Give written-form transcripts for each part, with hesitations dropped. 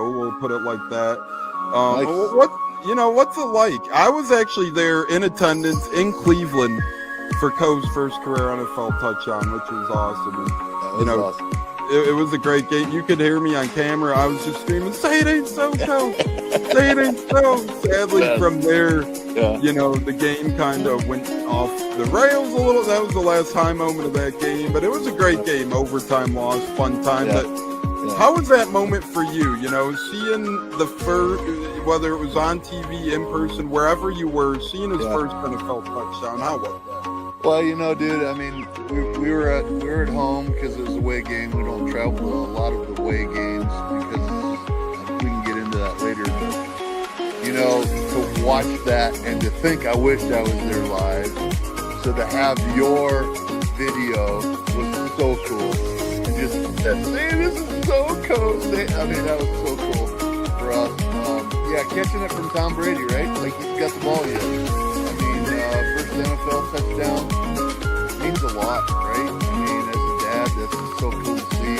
show. We'll put it like that. Nice. What's it like? I was actually there in attendance in Cleveland for Coe's first career NFL touchdown, which was awesome. And, Awesome. It was a great game. You could hear me on camera. I was just screaming, "Say it ain't so, Coe! Say it ain't so!" Sadly, from there, the game kind of went off the rails a little. That was the last high moment of that game, but it was a great game. Overtime loss, fun time. Yeah. How was that moment for you? Seeing the first, whether it was on TV, in person, wherever you were, seeing his first NFL touchdown. How was that? Well, dude, I mean, we were at home because it was a away game. We don't travel to a lot of the away games because we can get into that later. But to watch that and to think I wished I was there live. So to have your video was so cool, and just this is so cool. I mean, that was so cool for us. Catching it from Tom Brady, right? Like he's got the ball yet. I mean, first NFL touchdown means a lot, right? I mean, as a dad, that's just so cool to see.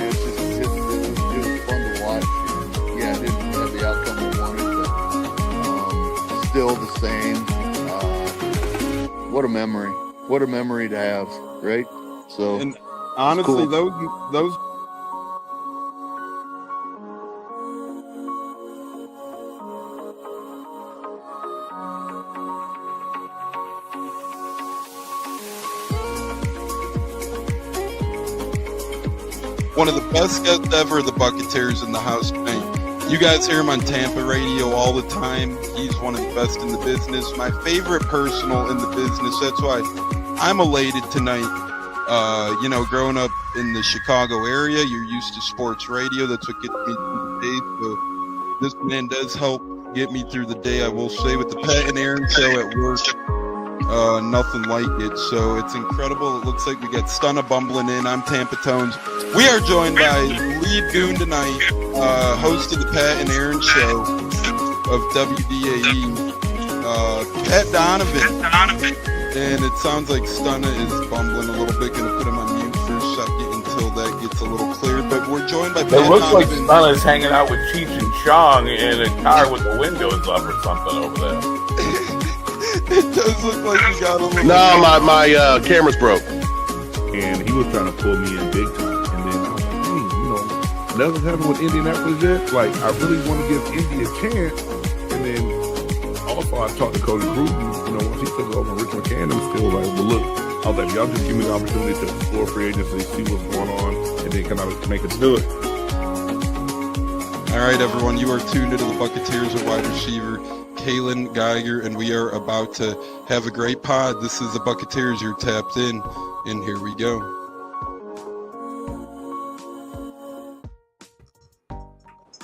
And it was fun to watch. And, it didn't have the outcome we wanted, but still the same. What a memory! What a memory to have, right? So, and honestly, cool. those. One of the best guests ever, the Buccateers in the house. You guys hear him on Tampa radio all the time. He's one of the best in the business. My favorite personal in the business. That's why I'm elated tonight. Growing up in the Chicago area, you're used to sports radio. That's what gets me through the day. So this man does help get me through the day, I will say, with the Pat and Aaron show at work. Nothing like it. So it's incredible. It looks like we got Stunna bumbling in. I'm Tampa Tones. We are joined by lead goon tonight, host of the Pat and Aaron show of WDAE, Pat Donovan. And it sounds like Stunna is bumbling a little bit. Going to put him on mute for a second until that gets a little clear. But we're joined by Pat Donovan. It looks like Stunna's hanging out with Cheech and Chong in a car with the windows up or something over there. It does look like he got a little... No, my camera's broke. And he was trying to pull me in big time. And then I was like, hey, nothing's happened with Indianapolis yet. Like, I really want to give Indy a chance. And then also I talked to Cody Bruton. Once he took over Richard McCann, it was still like, well, look, I was like, y'all just give me the opportunity to explore free agency, see what's going on, and then come out and make us do it. All right, everyone, you are tuned into the Buccateers with wide receiver Kalen Geiger, and we are about to have a great pod. This is the Buccateers. You're tapped in, and here we go.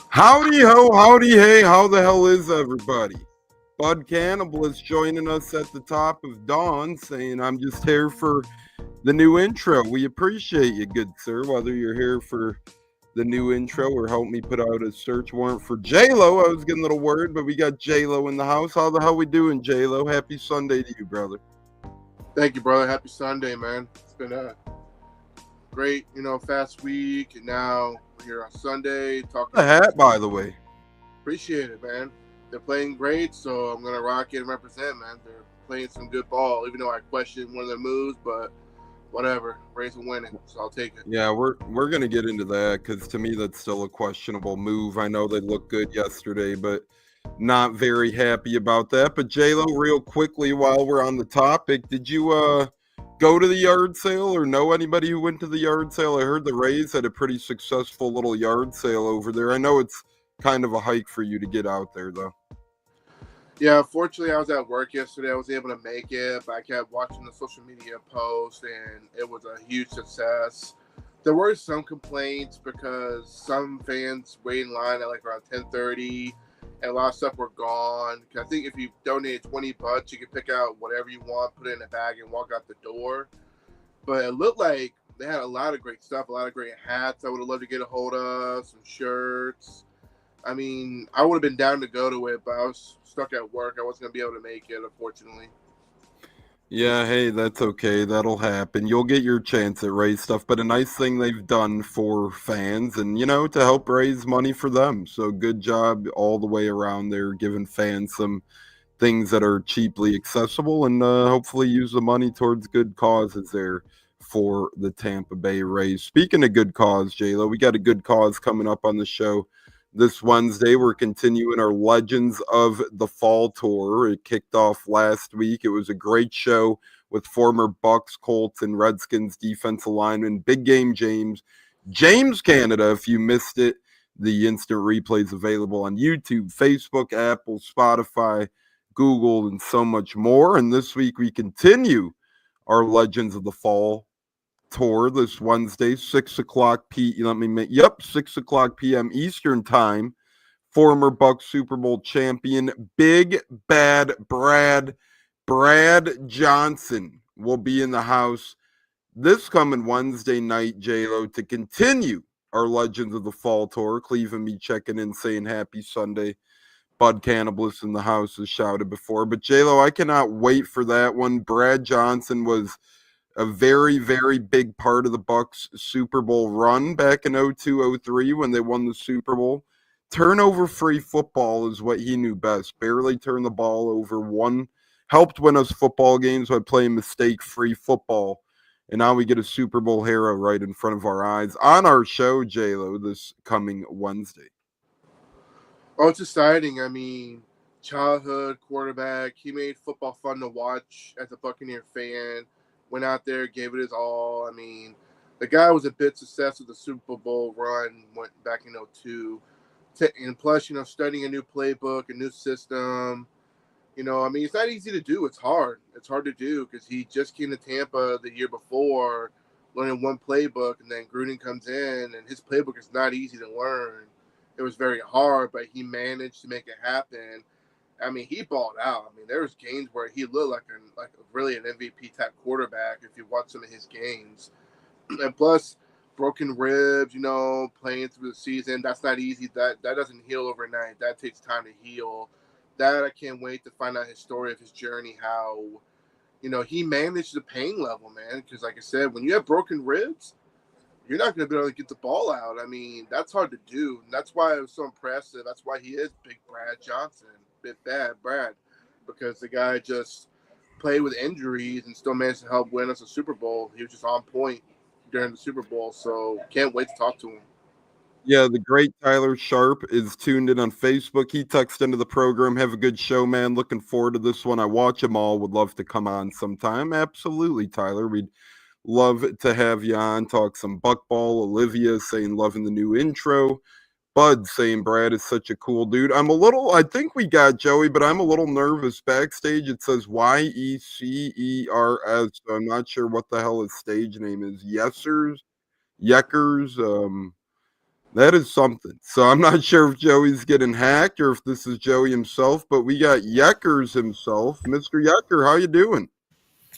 Howdy ho, howdy hey, how the hell is everybody? Bud Cannibal is joining us at the top of dawn, saying, I'm just here for the new intro. We appreciate you, good sir, whether you're here for the new intro or help me put out a search warrant for J-Lo. I was getting a little worried, but we got J-Lo in the house. How the hell we doing, J-Lo? Happy Sunday to you, brother. Thank you, brother. Happy Sunday, man. It's been a great, fast week, and now we're here on Sunday talking. The hat, by the way. Appreciate it, man. They're playing great, so I'm gonna rock it and represent, man. They're playing some good ball, even though I questioned one of their moves, but whatever. Rays are winning, so I'll take it. Yeah, we're gonna get into that because to me that's still a questionable move. I know they looked good yesterday, but not very happy about that. But J-Lo, real quickly while we're on the topic, did you go to the yard sale or know anybody who went to the yard sale? I heard the Rays had a pretty successful little yard sale over there. I know it's kind of a hike for you to get out there, though. Yeah, fortunately, I was at work yesterday. I was able to make it, but I kept watching the social media posts, and it was a huge success. There were some complaints because some fans waited in line at like around 10:30, and a lot of stuff were gone. I think if you donated $20, you could pick out whatever you want, put it in a bag, and walk out the door. But it looked like they had a lot of great stuff, a lot of great hats I would have loved to get a hold of, some shirts. I mean, I would have been down to go to it, but I was stuck at work. I wasn't going to be able to make it, unfortunately. Yeah, hey, that's okay. That'll happen. You'll get your chance at raise stuff, but a nice thing they've done for fans and, to help raise money for them. So good job all the way around there, giving fans some things that are cheaply accessible and hopefully use the money towards good causes there for the Tampa Bay Rays. Speaking of good cause, J-Lo, we got a good cause coming up on the show this Wednesday. We're continuing our Legends of the Fall tour. It kicked off last week. It was a great show with former Bucs, Colts, and Redskins defensive lineman, Big Game James Canada. If you missed it, the instant replay is available on YouTube, Facebook, Apple, Spotify, Google, and so much more. And this week we continue our Legends of the Fall tour this Wednesday, 6 o'clock 6 o'clock p.m. Eastern time. Former Bucs Super Bowl champion, Big Bad Brad Johnson will be in the house this coming Wednesday night, J-Lo, to continue our Legends of the Fall tour. Cleveland me checking in saying happy Sunday. Bud Cannibalist in the house has shouted before. But J-Lo, I cannot wait for that one. Brad Johnson was a very, very big part of the Bucs Super Bowl run back in 02-03 when they won the Super Bowl. Turnover-free football is what he knew best. Barely turned the ball over. Helped win us football games by playing mistake-free football. And now we get a Super Bowl hero right in front of our eyes on our show, J-Lo, this coming Wednesday. Oh, it's exciting. I mean, childhood quarterback. He made football fun to watch as a Buccaneer fan. Went out there, gave it his all. I mean, the guy was a bit success with the Super Bowl run, went back in 02. And plus, studying a new playbook, a new system. I mean, it's not easy to do. It's hard. It's hard to do because he just came to Tampa the year before, learning one playbook, and then Gruden comes in, and his playbook is not easy to learn. It was very hard, but he managed to make it happen. I mean, he balled out. I mean, there was games where he looked like really an MVP type quarterback if you watch some of his games. And plus, broken ribs, playing through the season, that's not easy. That doesn't heal overnight. That takes time to heal. That I can't wait to find out his story of his journey, how, he managed the pain level, man. Because like I said, when you have broken ribs, you're not going to be able to get the ball out. I mean, that's hard to do. And that's why it was so impressive. That's why he is Big Brad Johnson, Big Bad Brad, because the guy just played with injuries and still managed to help win us a Super Bowl. He was just on point during the Super Bowl, so can't wait to talk to him. Yeah, the great Tyler Sharp is tuned in on Facebook. He texted into the program. Have a good show, man. Looking forward to this one. I watch them all. Would love to come on sometime. Absolutely, Tyler. We'd love to have you on. Talk some Buckball. Olivia saying loving the new intro. Bud saying Brad is such a cool dude. I think we got Joey, but I'm a little nervous. Backstage, it says Yecers. So I'm not sure what the hell his stage name is. Yekers. That is something. So I'm not sure if Joey's getting hacked or if this is Joey himself, but we got Yekers himself. Mr. Yecker, how you doing?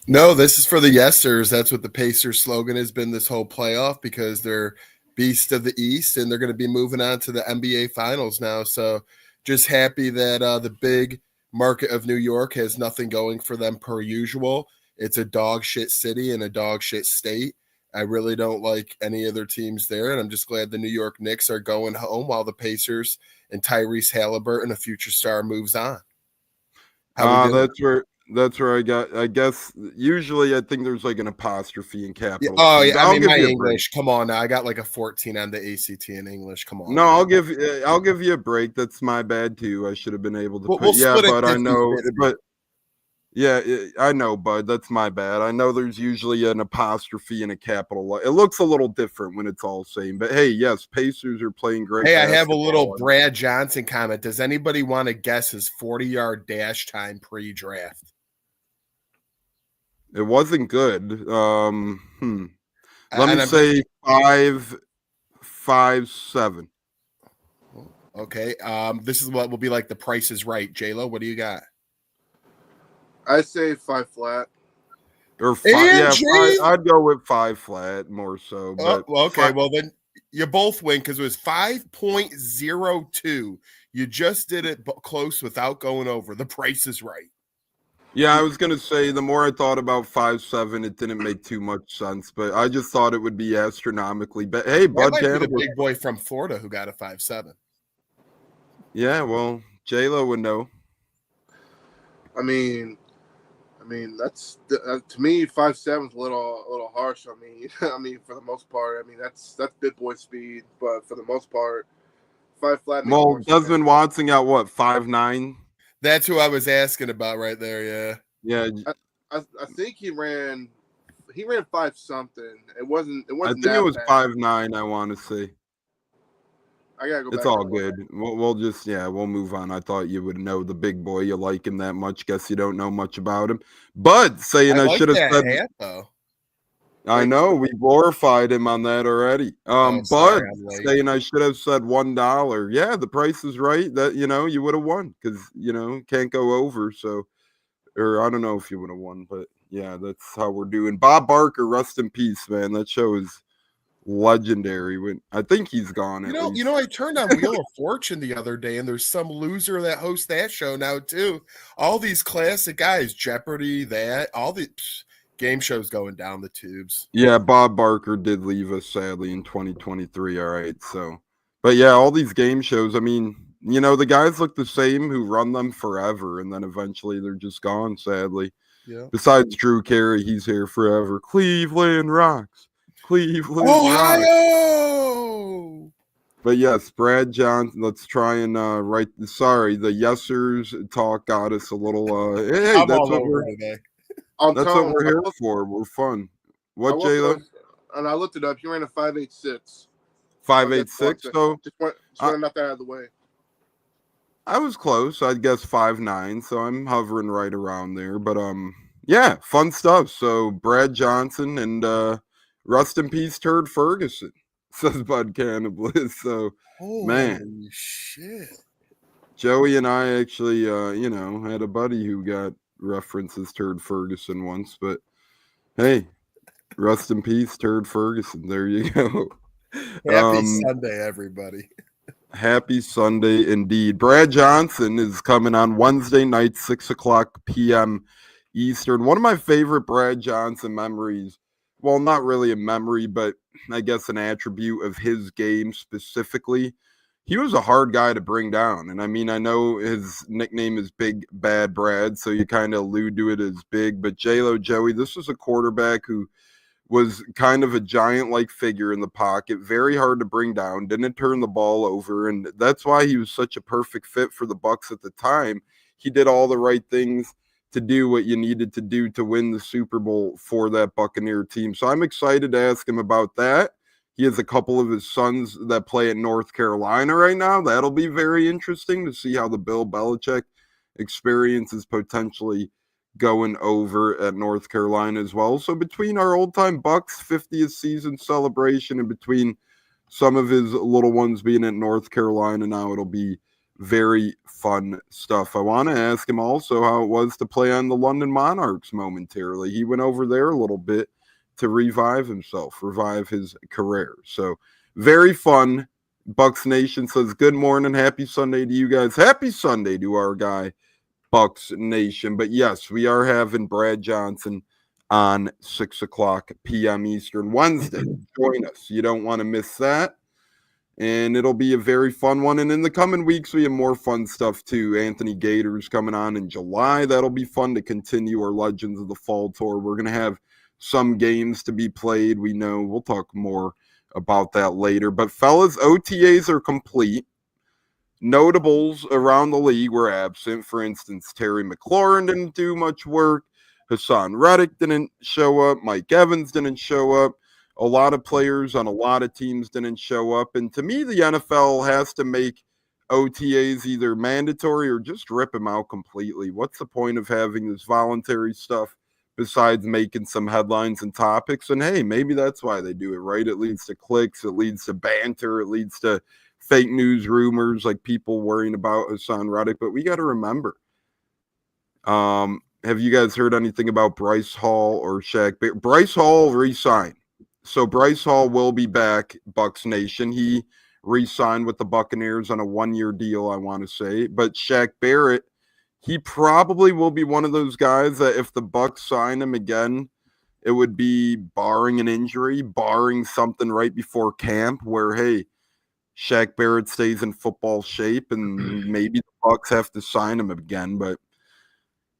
No, this is for the Yesers. That's what the Pacers slogan has been this whole playoff because they're beast of the East and they're going to be moving on to the NBA Finals now. So just happy that the big market of New York has nothing going for them per usual. It's a dog shit city and a dog shit state. I really don't like any other teams there, and I'm just glad the New York Knicks are going home while the Pacers and Tyrese Halliburton, a future star, moves on. That's where I guess usually I think there's like an apostrophe in capital. Yeah, I mean my English. Come on now, I got like a 14 on the ACT in English. Come on. No, I'll give you a break. That's my bad too. I should have been able to. But I know. But yeah, I know, bud. That's my bad. I know there's usually an apostrophe and a capital. It looks a little different when it's all same. But hey, yes, Pacers are playing great. Hey, I have a little Brad Johnson comment. Does anybody want to guess his 40-yard dash time pre-draft? It wasn't good. Let me say 5.57. Okay. This is what will be like the Price is Right. J-Lo, what do you got? I say 5 flat. Or 5, yeah, 5, I'd go with 5 flat more so. But okay, well then you both win because it was 5.02. You just did it close without going over. The Price is Right. Yeah, I was gonna say the more I thought about 5'7", it didn't make too much sense, but I just thought it would be astronomically. But hey, That Bud might be the Cannibal. big boy from Florida who got a 5'7". Yeah, well, J-Lo would know. I mean, that's to me 5'7" is a little harsh. I mean, for the most part, I mean that's big boy speed, but for the most part, 5 flat makes Well, more sense. Desmond Watson got what, 5'9"? That's who I was asking about right there. Yeah. Yeah, I think he ran 5 something. It wasn't I think that it was bad. 5'9". I want to say. I gotta go back. It's all good. We'll just we'll move on. I thought you would know the big boy. You like him that much. Guess you don't know much about him. Bud saying I like should have that said. hat, though. I know we glorified him on that already. Bud sorry, I'm late. saying I should have said $1. Yeah, the price is right. That you would have won because can't go over. So, or I don't know if you would have won, but yeah, that's how we're doing. Bob Barker, rest in peace, man. That show is legendary. When I think he's gone. I turned on Wheel of Fortune the other day, and there's some loser that hosts that show now too. All these classic guys, Jeopardy, all the game shows going down the tubes. Yeah, Bob Barker did leave us sadly in 2023. All right, so, but yeah, all these game shows. I mean, the guys look the same who run them forever, and then eventually they're just gone. Sadly. Yeah. Besides Drew Carey, he's here forever. Cleveland rocks. Cleveland Ohio! Rocks. But yes, Brad Johnson. Let's try and write. Sorry, the yesers talk got us a little. Hey, I'm that's all what over we're. today. That's what we're here for. We're fun. What, J-Lo? And I looked it up. He ran a 5.86. 5.86. So just want to knock that out of the way. I was close. I'd guess 5'9". So I'm hovering right around there. But yeah, fun stuff. So Brad Johnson and rest in peace, Turd Ferguson, says Bud Cannibal. So man, shit. Joey and I actually, had a buddy who got references Turd Ferguson once. But hey, rest in peace, Turd Ferguson. There you go. Happy Sunday, everybody. Happy Sunday indeed. Brad Johnson is coming on Wednesday night, 6:00 p.m. Eastern. One of my favorite Brad Johnson memories, well, not really a memory, but I guess an attribute of his game specifically. He was a hard guy to bring down. And I mean, I know his nickname is Big Bad Brad, so you kind of allude to it as big. But J-Lo, Joey, this was a quarterback who was kind of a giant-like figure in the pocket, very hard to bring down, didn't turn the ball over, and that's why he was such a perfect fit for the Bucs at the time. He did all the right things to do what you needed to do to win the Super Bowl for that Buccaneer team. So I'm excited to ask him about that. He has a couple of his sons that play at North Carolina right now. That'll be very interesting to see how the Bill Belichick experience is potentially going over at North Carolina as well. So between our old-time Bucs 50th season celebration and between some of his little ones being at North Carolina now, it'll be very fun stuff. I want to ask him also how it was to play on the London Monarchs momentarily. He went over there a little bit to revive himself, revive his career. So very fun. Bucs Nation says, good morning. Happy Sunday to you guys. Happy Sunday to our guy, Bucs Nation. But yes, we are having Brad Johnson on 6:00 p.m. Eastern Wednesday. Join us. You don't want to miss that. And it'll be a very fun one. And in the coming weeks, we have more fun stuff too. Anthony Gator's coming on in July. That'll be fun to continue our Legends of the Fall tour. We're going to have some games to be played. We know we'll talk more about that later. But fellas, OTAs are complete. Notables around the league were absent. For instance, Terry McLaurin didn't do much work. Hassan Reddick didn't show up. Mike Evans didn't show up. A lot of players on a lot of teams didn't show up. And to me, the NFL has to make OTAs either mandatory or just rip them out completely. What's the point of having this voluntary stuff besides making some headlines and topics? And hey, maybe that's why they do it, right? It leads to clicks. It leads to banter. It leads to fake news rumors, like people worrying about Hassan Reddick. But we got to remember, have you guys heard anything about Bryce Hall or Shaq? Bryce Hall re-signed. So Bryce Hall will be back, Bucs Nation. He re-signed with the Buccaneers on a one-year deal, I want to say. But Shaq Barrett he probably will be one of those guys that if the Bucs sign him again, it would be barring an injury, barring something right before camp where, hey, Shaq Barrett stays in football shape and maybe the Bucs have to sign him again. But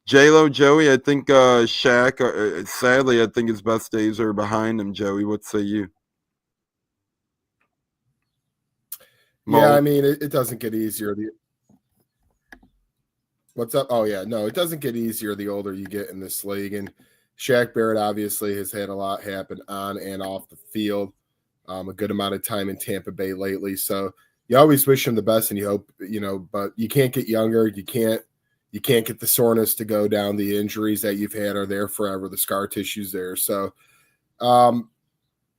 J-Lo, Joey, I think Shaq, sadly, I think his best days are behind him. Joey, what say you? Yeah, I mean, it doesn't get easier. What's up? Oh, yeah, no, it doesn't get easier the older you get in this league. And Shaq Barrett obviously has had a lot happen on and off the field, a good amount of time in Tampa Bay lately. So you always wish him the best, and you hope, but you can't get younger. You can't get the soreness to go down. The injuries that you've had are there forever. The scar tissue's there. So,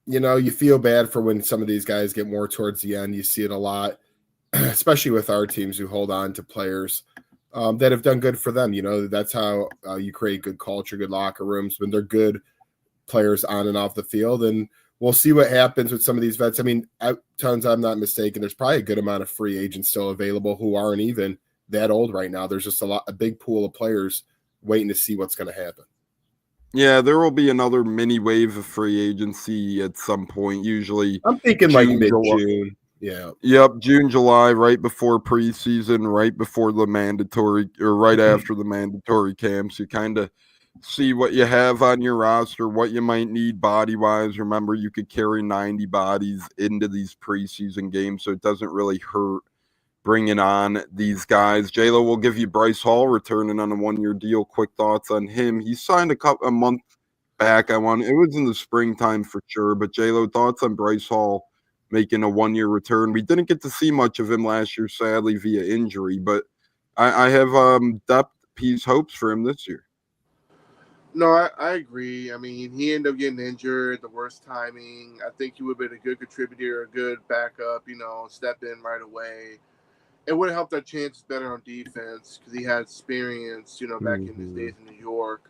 you feel bad for when some of these guys get more towards the end. You see it a lot, especially with our teams who hold on to players that have done good for them. That's how you create good culture, good locker rooms when they're good players on and off the field. And we'll see what happens with some of these vets. I mean, I'm not mistaken, there's probably a good amount of free agents still available who aren't even that old right now. There's just a big pool of players waiting to see what's going to happen. Yeah, there will be another mini wave of free agency at some point. Usually, I'm thinking like mid-June. Yeah. Yep, June, July, right before preseason, right before the mandatory, or right after the mandatory camps. You kind of see what you have on your roster, what you might need body-wise. Remember, you could carry 90 bodies into these preseason games, so it doesn't really hurt bringing on these guys. J-Lo will give you Bryce Hall returning on a one-year deal. Quick thoughts on him. He signed a month back. It was in the springtime for sure, but J-Lo, thoughts on Bryce Hall making a one-year return? We didn't get to see much of him last year, sadly, via injury, but I have depth piece hopes for him this year. No, I agree. I mean, he ended up getting injured, the worst timing. I think he would have been a good contributor, a good backup, step in right away. It would have helped our chances better on defense because he had experience, back in his days in New York.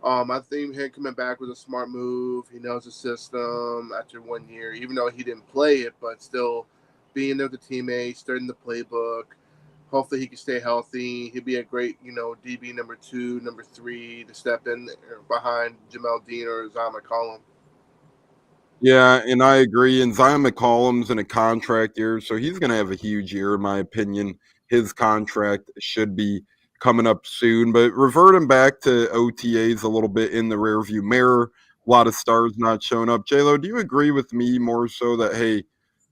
I think him coming back was a smart move. He knows the system after 1 year, even though he didn't play it, but still being there with the teammates, starting the playbook. Hopefully he can stay healthy. He'd be a great, DB number 2, number 3 to step in behind Jamel Dean or Zion McCollum. Yeah, and I agree. And Zion McCollum's in a contract year, so he's going to have a huge year, in my opinion. His contract should be coming up soon. But reverting back to OTAs a little bit in the rearview mirror, a lot of stars not showing up. J-Lo, do you agree with me more so that, hey,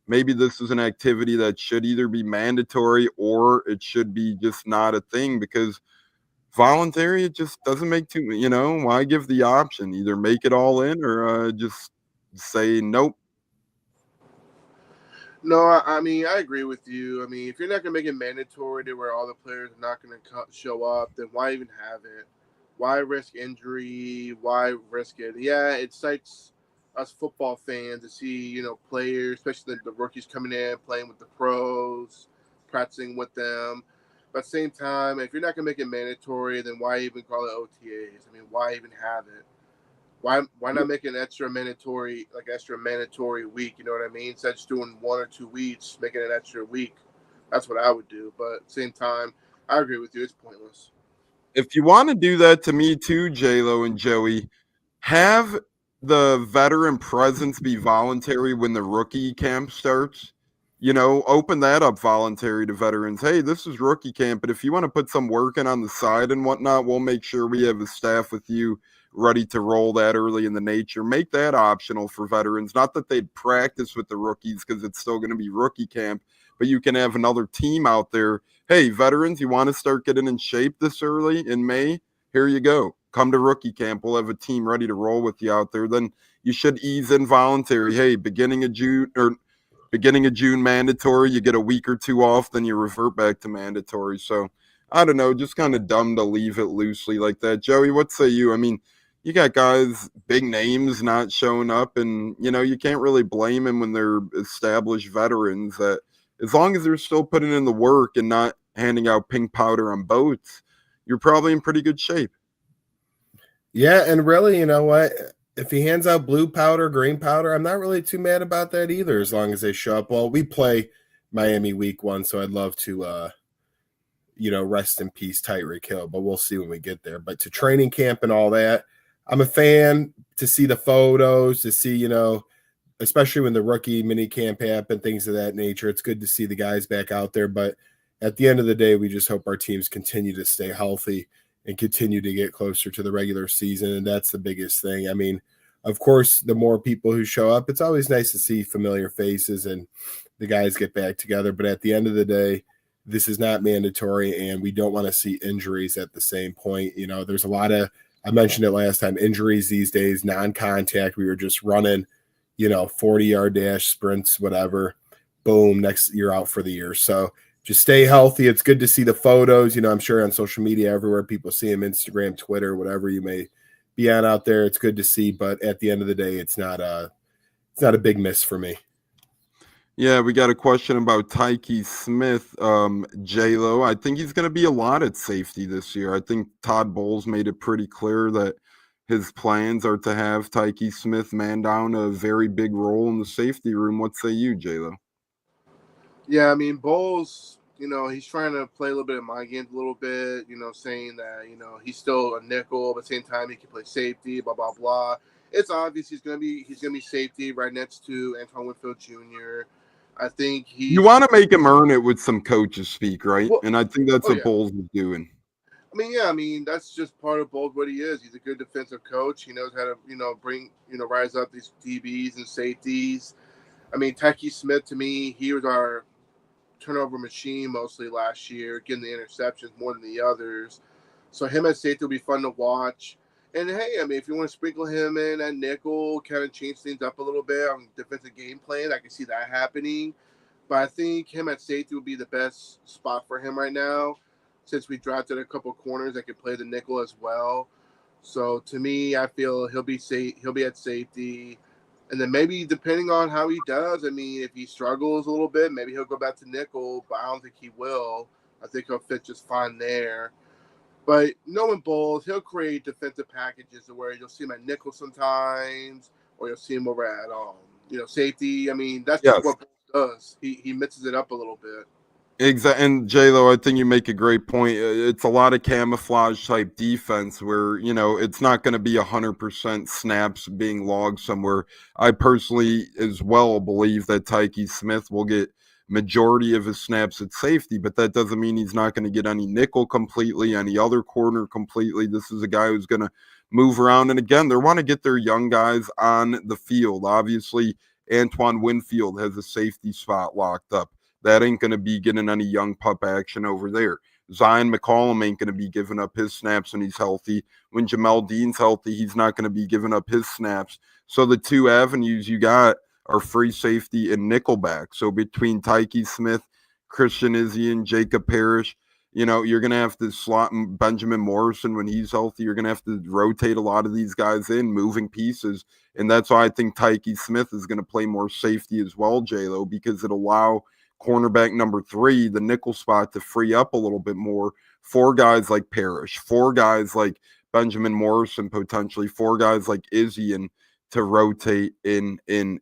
maybe this is an activity that should either be mandatory or it should be just not a thing? Because voluntary, it just doesn't make too, why give the option? Either make it all in or just say nope. No, I mean, I agree with you. I mean, if you're not going to make it mandatory to where all the players are not going to show up, then why even have it? Why risk injury? Why risk it? Yeah, it excites us football fans to see, players, especially the rookies coming in, playing with the pros, practicing with them. But at the same time, if you're not going to make it mandatory, then why even call it OTAs? I mean, why even have it? Why not make an extra mandatory week? You know what I mean? Instead of just doing 1 or 2 weeks, make it an extra week. That's what I would do. But at the same time, I agree with you. It's pointless. If you want to do that to me too, J-Lo and Joey, have the veteran presence be voluntary when the rookie camp starts. Open that up voluntary to veterans. Hey, this is rookie camp, but if you want to put some work in on the side and whatnot, we'll make sure we have a staff with you ready to roll that early in the nature. Make that optional for veterans. Not that they'd practice with the rookies because it's still going to be rookie camp, but you can have another team out there. Hey, veterans, you want to start getting in shape this early in May? Here you go. Come to rookie camp. We'll have a team ready to roll with you out there. Then you should ease in voluntary. Hey, beginning of June mandatory. You get a week or 2 off, then you revert back to mandatory. So I don't know, just kind of dumb to leave it loosely like that. Joey, what say you? I mean, you got guys, big names not showing up, and you can't really blame them when they're established veterans. That as long as they're still putting in the work and not handing out pink powder on boats, you're probably in pretty good shape. Yeah, and really, you know what? If he hands out blue powder, green powder, I'm not really too mad about that either, as long as they show up. Well, we play Miami week 1, so I'd love to, rest in peace, Tyreek Hill, but we'll see when we get there. But to training camp and all that, I'm a fan to see the photos, to see, especially when the rookie mini camp happened, things of that nature. It's good to see the guys back out there. But at the end of the day, we just hope our teams continue to stay healthy and continue to get closer to the regular season. And that's the biggest thing. I mean, of course, the more people who show up, it's always nice to see familiar faces and the guys get back together. But at the end of the day, this is not mandatory, and we don't want to see injuries at the same point. There's a lot of, I mentioned it last time, injuries these days, non-contact. We were just running, 40-yard dash sprints, whatever. Boom, next year out for the year. So just stay healthy. It's good to see the photos. I'm sure on social media everywhere people see them, Instagram, Twitter, whatever you may be on out there. It's good to see, but at the end of the day, it's not a big miss for me. Yeah, we got a question about Tyke Smith, J-Lo. I think he's going to be a lot at safety this year. I think Todd Bowles made it pretty clear that his plans are to have Tyke Smith man down a very big role in the safety room. What say you, J-Lo? Yeah, I mean, Bowles, he's trying to play a little bit of mind games a little bit, saying that, he's still a nickel, but at the same time he can play safety, blah, blah, blah. It's obvious he's gonna be safety right next to Antoine Winfield Jr. I think you want to make him earn it with some coaches speak, right? Well, and I think that's what Bowles is doing. I mean, that's just part of Bowles what he is. He's a good defensive coach. He knows how to, bring, rise up these DBs and safeties. I mean, Tyke Smith, to me, he was our turnover machine mostly last year, getting the interceptions more than the others. So him at safety will be fun to watch. And hey, I mean, if you want to sprinkle him in at nickel, kind of change things up a little bit on defensive game plan, I can see that happening. But I think him at safety would be the best spot for him right now, since we drafted a couple corners that can play the nickel as well. So to me, I feel he'll be at safety. And then maybe depending on how he does, I mean, if he struggles a little bit, maybe he'll go back to nickel, but I don't think he will. I think he'll fit just fine there. But knowing Bowles, he'll create defensive packages where you'll see him at nickel sometimes, or you'll see him over at safety. I mean, that's just what Bowles does. He mixes it up a little bit. Exactly. And J-Lo, I think you make a great point. It's a lot of camouflage type defense where, it's not going to be 100% snaps being logged somewhere. I personally as well believe that Tyke Smith will get majority of his snaps at safety, but that doesn't mean he's not going to get any nickel completely, any other corner completely. This is a guy who's going to move around. And again, they want to get their young guys on the field. Obviously, Antoine Winfield has a safety spot locked up. That ain't going to be getting any young pup action over there. Zion McCollum ain't going to be giving up his snaps when he's healthy. When Jamel Dean's healthy, he's not going to be giving up his snaps. So the two avenues you got are free safety and nickelback. So between Tyke Smith, Christian Izzy, Jacob Parrish, you're going to have to slot Benjamin Morrison when he's healthy. You're going to have to rotate a lot of these guys in, moving pieces. And that's why I think Tyke Smith is going to play more safety as well, J-Lo, because it'll allow cornerback number 3, the nickel spot, to free up a little bit more for guys like Parrish, for guys like Benjamin Morrison, potentially, for guys like Izzy, and to rotate in.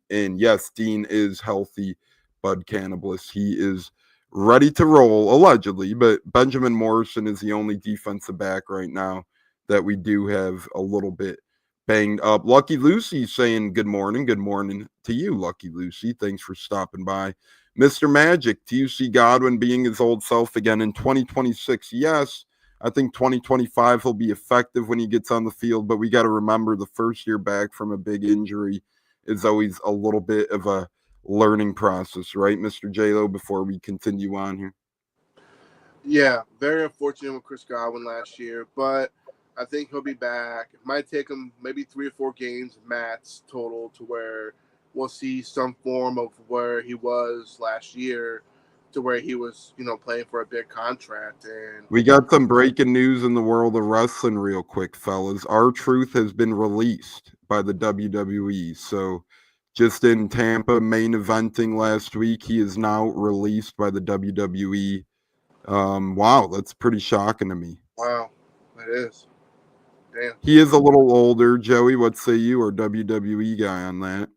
Yes, Dean is healthy, Bud Cannibals. He is ready to roll, allegedly, but Benjamin Morrison is the only defensive back right now that we do have a little bit banged up. Lucky Lucy saying good morning to you, Lucky Lucy. Thanks for stopping by. Mr. Magic, do you see Godwin being his old self again in 2026? Yes. I think 2025 he'll be effective when he gets on the field, but we got to remember the first year back from a big injury is always a little bit of a learning process, right, Mr. J-Lo, before we continue on here? Yeah, very unfortunate with Chris Godwin last year, but I think he'll be back. It might take him maybe 3 or 4 games max total to where we'll see some form of where he was last year, to where he was, playing for a big contract. And we got some breaking news in the world of wrestling real quick, fellas. R-Truth has been released by the WWE. So just in Tampa main eventing last week, he is now released by the WWE. Wow, that's pretty shocking to me. Wow, it is. Damn. He is a little older. Joey, what say you, or WWE guy on that?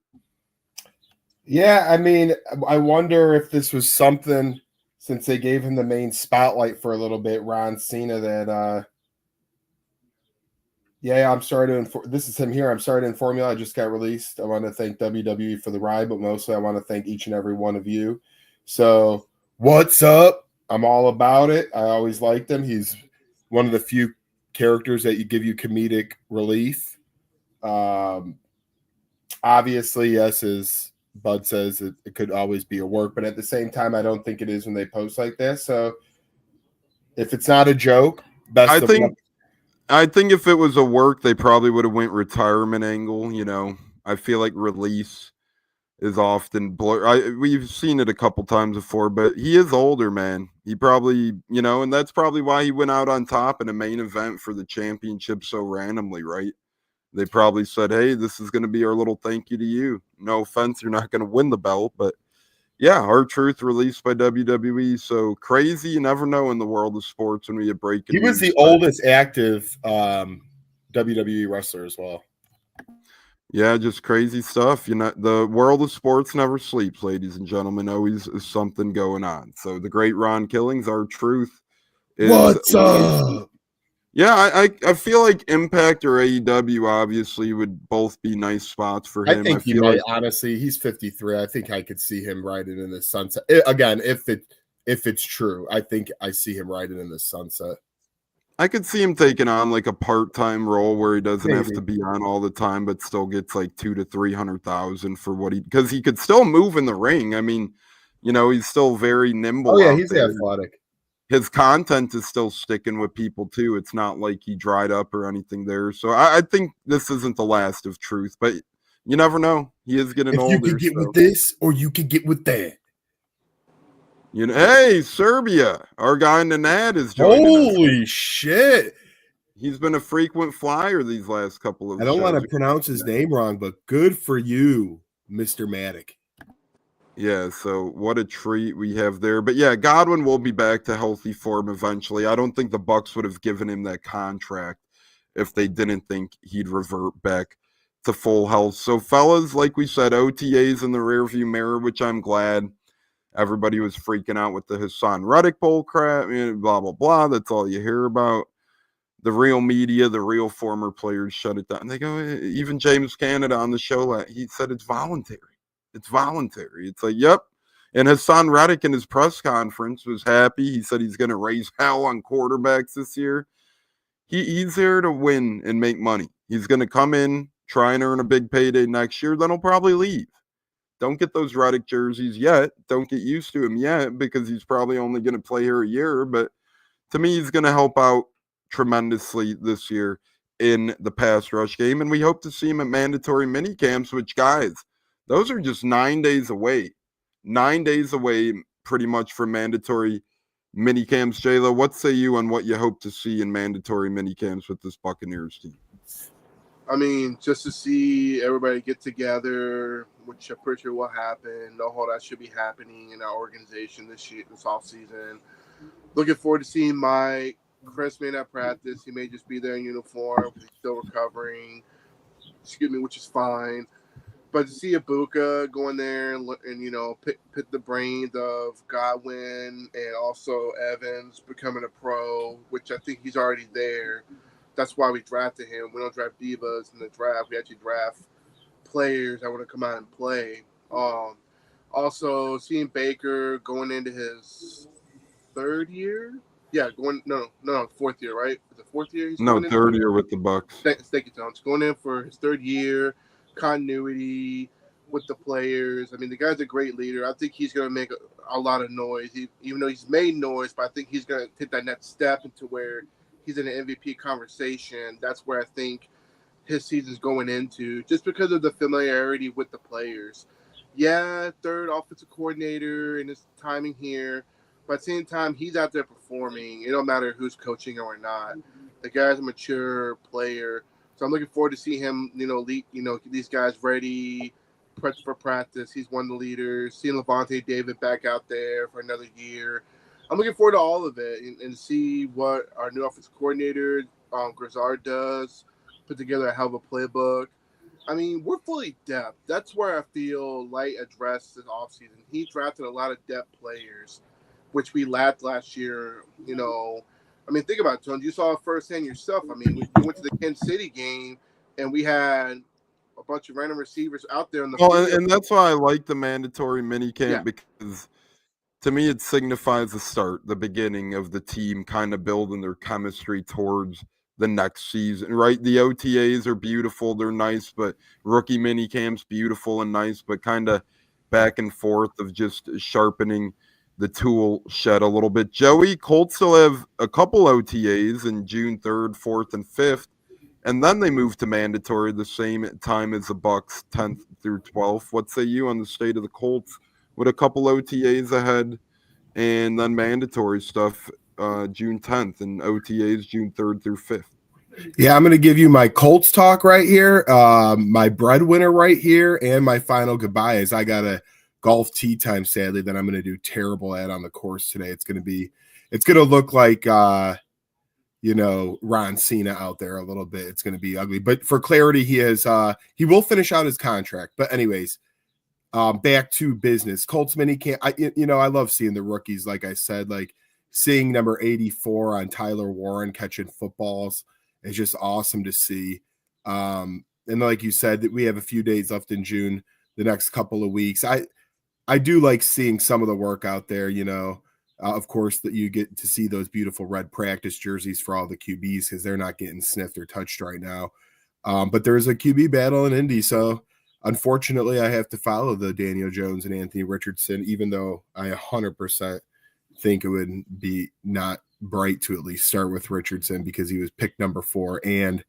Yeah, I mean, I wonder if this was something since they gave him the main spotlight for a little bit, Ron Cena, that I'm sorry to inform. This is him here. I'm sorry to inform you. I just got released. I want to thank WWE for the ride, but mostly I want to thank each and every one of you. So, what's up? I'm all about it. I always liked him. He's one of the few characters that give you comedic relief. Obviously, yes, as Bud says, it could always be a work, but at the same time, I don't think it is when they post like this. So, if it's not a joke, I think if it was a work, they probably would have went retirement angle. You know, I feel like release is often blur. We've seen it a couple times before, but he is older, man. He probably, you know, and that's probably why he went out on top in a main event for the championship so randomly, right? They probably said, hey, this is going to be our little thank you to you. No offense, you're not going to win the belt, but yeah, R-Truth released by WWE. So crazy, you never know in the world of sports when we have breaking. He was the oldest active WWE wrestler as well. Yeah, just crazy stuff. You know, the world of sports never sleeps, ladies and gentlemen. Always is something going on. So the great Ron Killings, R-Truth. What's up? Yeah, I feel like Impact or AEW obviously would both be nice spots for him. I think he might, honestly. He's 53. I think I could see him riding in the sunset. Again, if it's true, I think I see him riding in the sunset. I could see him taking on like a part-time role where he doesn't have to be on all the time, but still gets like $200,000 to $300,000 for what because he could still move in the ring. I mean, you know, he's still very nimble. Oh yeah, he's athletic. His content is still sticking with people too. It's not like he dried up or anything there. So I think this isn't the last of Truth, but you never know. He is getting older. You could get with this or you could get with that. You know, hey, Serbia, our guy in the NAD is joining Holy us. Shit. He's been a frequent flyer these last couple of I don't want to pronounce his name wrong, but good for you, Mr. Matic. Yeah, so what a treat we have there. But yeah, Godwin will be back to healthy form eventually. I don't think the Bucs would have given him that contract if they didn't think he'd revert back to full health. So fellas, like we said, OTAs in the rearview mirror, which I'm glad. Everybody was freaking out with the Hassan Reddick bull crap, blah, blah, blah. That's all you hear about. The real media, the real former players shut it down. They go, even James Canada on the show, he said it's voluntary. It's voluntary. It's like, yep. And Hassan Reddick in his press conference was happy. He said he's going to raise hell on quarterbacks this year. He's there to win and make money. He's going to come in, try and earn a big payday next year. Then he'll probably leave. Don't get those Reddick jerseys yet. Don't get used to him yet because he's probably only going to play here a year. But to me, he's going to help out tremendously this year in the pass rush game. And we hope to see him at mandatory minicamps, which, guys, those are just 9 days away. 9 days away pretty much from mandatory minicamps. J-Lo, what say you on what you hope to see in mandatory minicamps with this Buccaneers team? I mean, just to see everybody get together, which I'm pretty sure will happen. Know how that should be happening in our organization this offseason. Looking forward to seeing Mike. Chris may not practice. He may just be there in uniform because he's still recovering. Which is fine. But to see Ibuka going there and you know, pick the brains of Godwin and also Evans becoming a pro, which I think he's already there. That's why we drafted him. We don't draft divas in the draft. We actually draft players that want to come out and play. Also, seeing Baker going into his third year. Yeah, fourth year, right? Is it fourth year? Third year with the Bucs. Thank you, Tom. He's going in for his third year, continuity with the players. I mean, the guy's a great leader. I think he's going to make a lot of noise, even though he's made noise, but I think he's going to take that next step into where he's in an MVP conversation. That's where I think his season's going into, just because of the familiarity with the players. Yeah, third offensive coordinator and his timing here, but at the same time, he's out there performing. It don't matter who's coaching him or not. The guy's a mature player, so I'm looking forward to see him, lead, get these guys ready, prep for practice. He's one of the leaders. Seeing Levante David back out there for another year. I'm looking forward to all of it and see what our new offensive coordinator, Grizzard, does. Put together a hell of a playbook. I mean, we're fully depth. That's where I feel Light addressed this offseason. He drafted a lot of depth players, which we lacked last year. I mean, think about it, Tony. You saw it firsthand yourself. I mean, we went to the Kansas City game, and we had a bunch of random receivers out there in the field. And that's why I like the mandatory minicamp, Yeah. because to me it signifies the start, the beginning of the team kind of building their chemistry towards the next season, right? The OTAs are beautiful, they're nice, but rookie minicamp's beautiful and nice, but kind of back and forth of just sharpening the tool shed a little bit. Joey, Colts still have a couple OTAs in June 3rd, 4th, and 5th. And then they move to mandatory the same time as the Bucs, 10th through 12th. What say you on the state of the Colts with a couple OTAs ahead and then mandatory stuff June 10th and OTAs June 3rd through 5th? Yeah, I'm going to give you my Colts talk right here, my breadwinner right here, and my final goodbye is I got a golf tee time, sadly, that I'm going to do terrible at on the course today. It's going to look like Ron Cena out there a little bit. It's going to be ugly. But for clarity, he will finish out his contract. But anyways, back to business. Colts minicamp. I love seeing the rookies, like I said, like seeing number 84 on Tyler Warren catching footballs is just awesome to see. And like you said, that we have a few days left in June, the next couple of weeks. I do like seeing some of the work out there, of course, that you get to see those beautiful red practice jerseys for all the QBs because they're not getting sniffed or touched right now. But there's a QB battle in Indy, so unfortunately I have to follow the Daniel Jones and Anthony Richardson, even though I 100% think it would be not bright to at least start with Richardson because he was picked number 4. And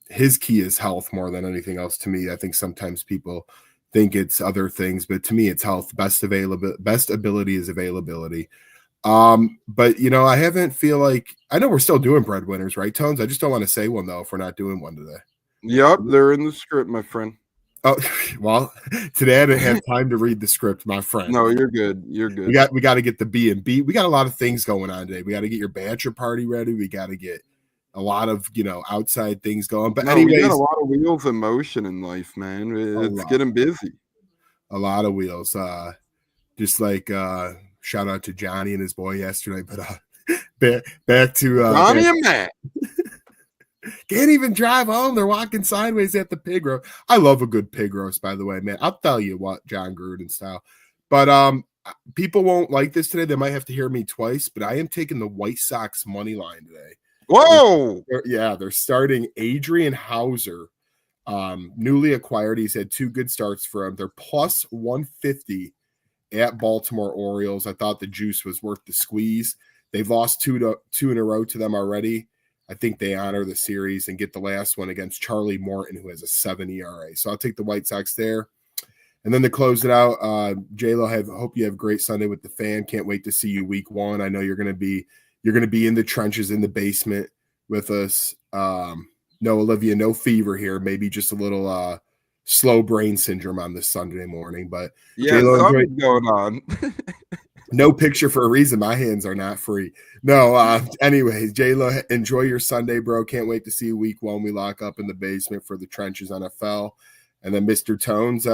his key is health more than anything else to me. I think sometimes people think it's other things, but to me it's health. Best ability is availability. But I I know we're still doing breadwinners, right, Tones? I just don't want to say one though if we're not doing one today. Yep, they're in the script, my friend. Oh, well, today I didn't have time to read the script, my friend. No, you're good. You're good. We got to get the B&B. We got a lot of things going on today. We got to get your bachelor party ready. We got to get a lot of outside things going. But anyways, we got a lot of wheels in motion in life, man. It's getting busy. A lot of wheels. Just like shout out to Johnny and his boy yesterday. But back to Johnny and Matt. Can't even drive home. They're walking sideways at the pig roast. I love a good pig roast, by the way, man. I'll tell you what, John Gruden style. But people won't like this today. They might have to hear me twice. But I am taking the White Sox money line today. Whoa! They're starting Adrian Hauser, newly acquired. He's had 2 good starts for him. They're plus 150 at Baltimore Orioles. I thought the juice was worth the squeeze. They've lost two in a row to them already. I think they honor the series and get the last one against Charlie Morton, who has a 7 ERA. So I'll take the White Sox there. And then to close it out, J-Lo, hope you have a great Sunday with the fan. Can't wait to see you week 1. I know you're going to be in the trenches in the basement with us. No, Olivia, no fever here. Maybe just a little slow brain syndrome on this Sunday morning. But yeah, something's going on. No picture for a reason. My hands are not free. No, anyways, J-Lo, enjoy your Sunday, bro. Can't wait to see you week 1. We lock up in the basement for the trenches NFL. And then Mr. Tones.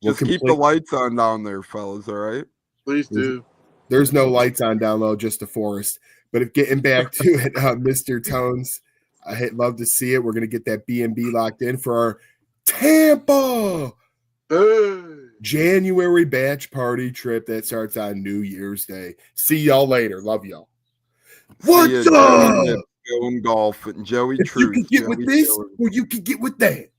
Just keep the lights on down there, fellas, all right? Please do. There's no lights on down low, just a forest. But if getting back to it, Mr. Tones, I'd love to see it. We're going to get that B&B locked in for our Tampa January batch party trip that starts on New Year's Day. See y'all later. Love y'all. What's up? Going golf and Joey If Truth. you can get with this, or you can get with that.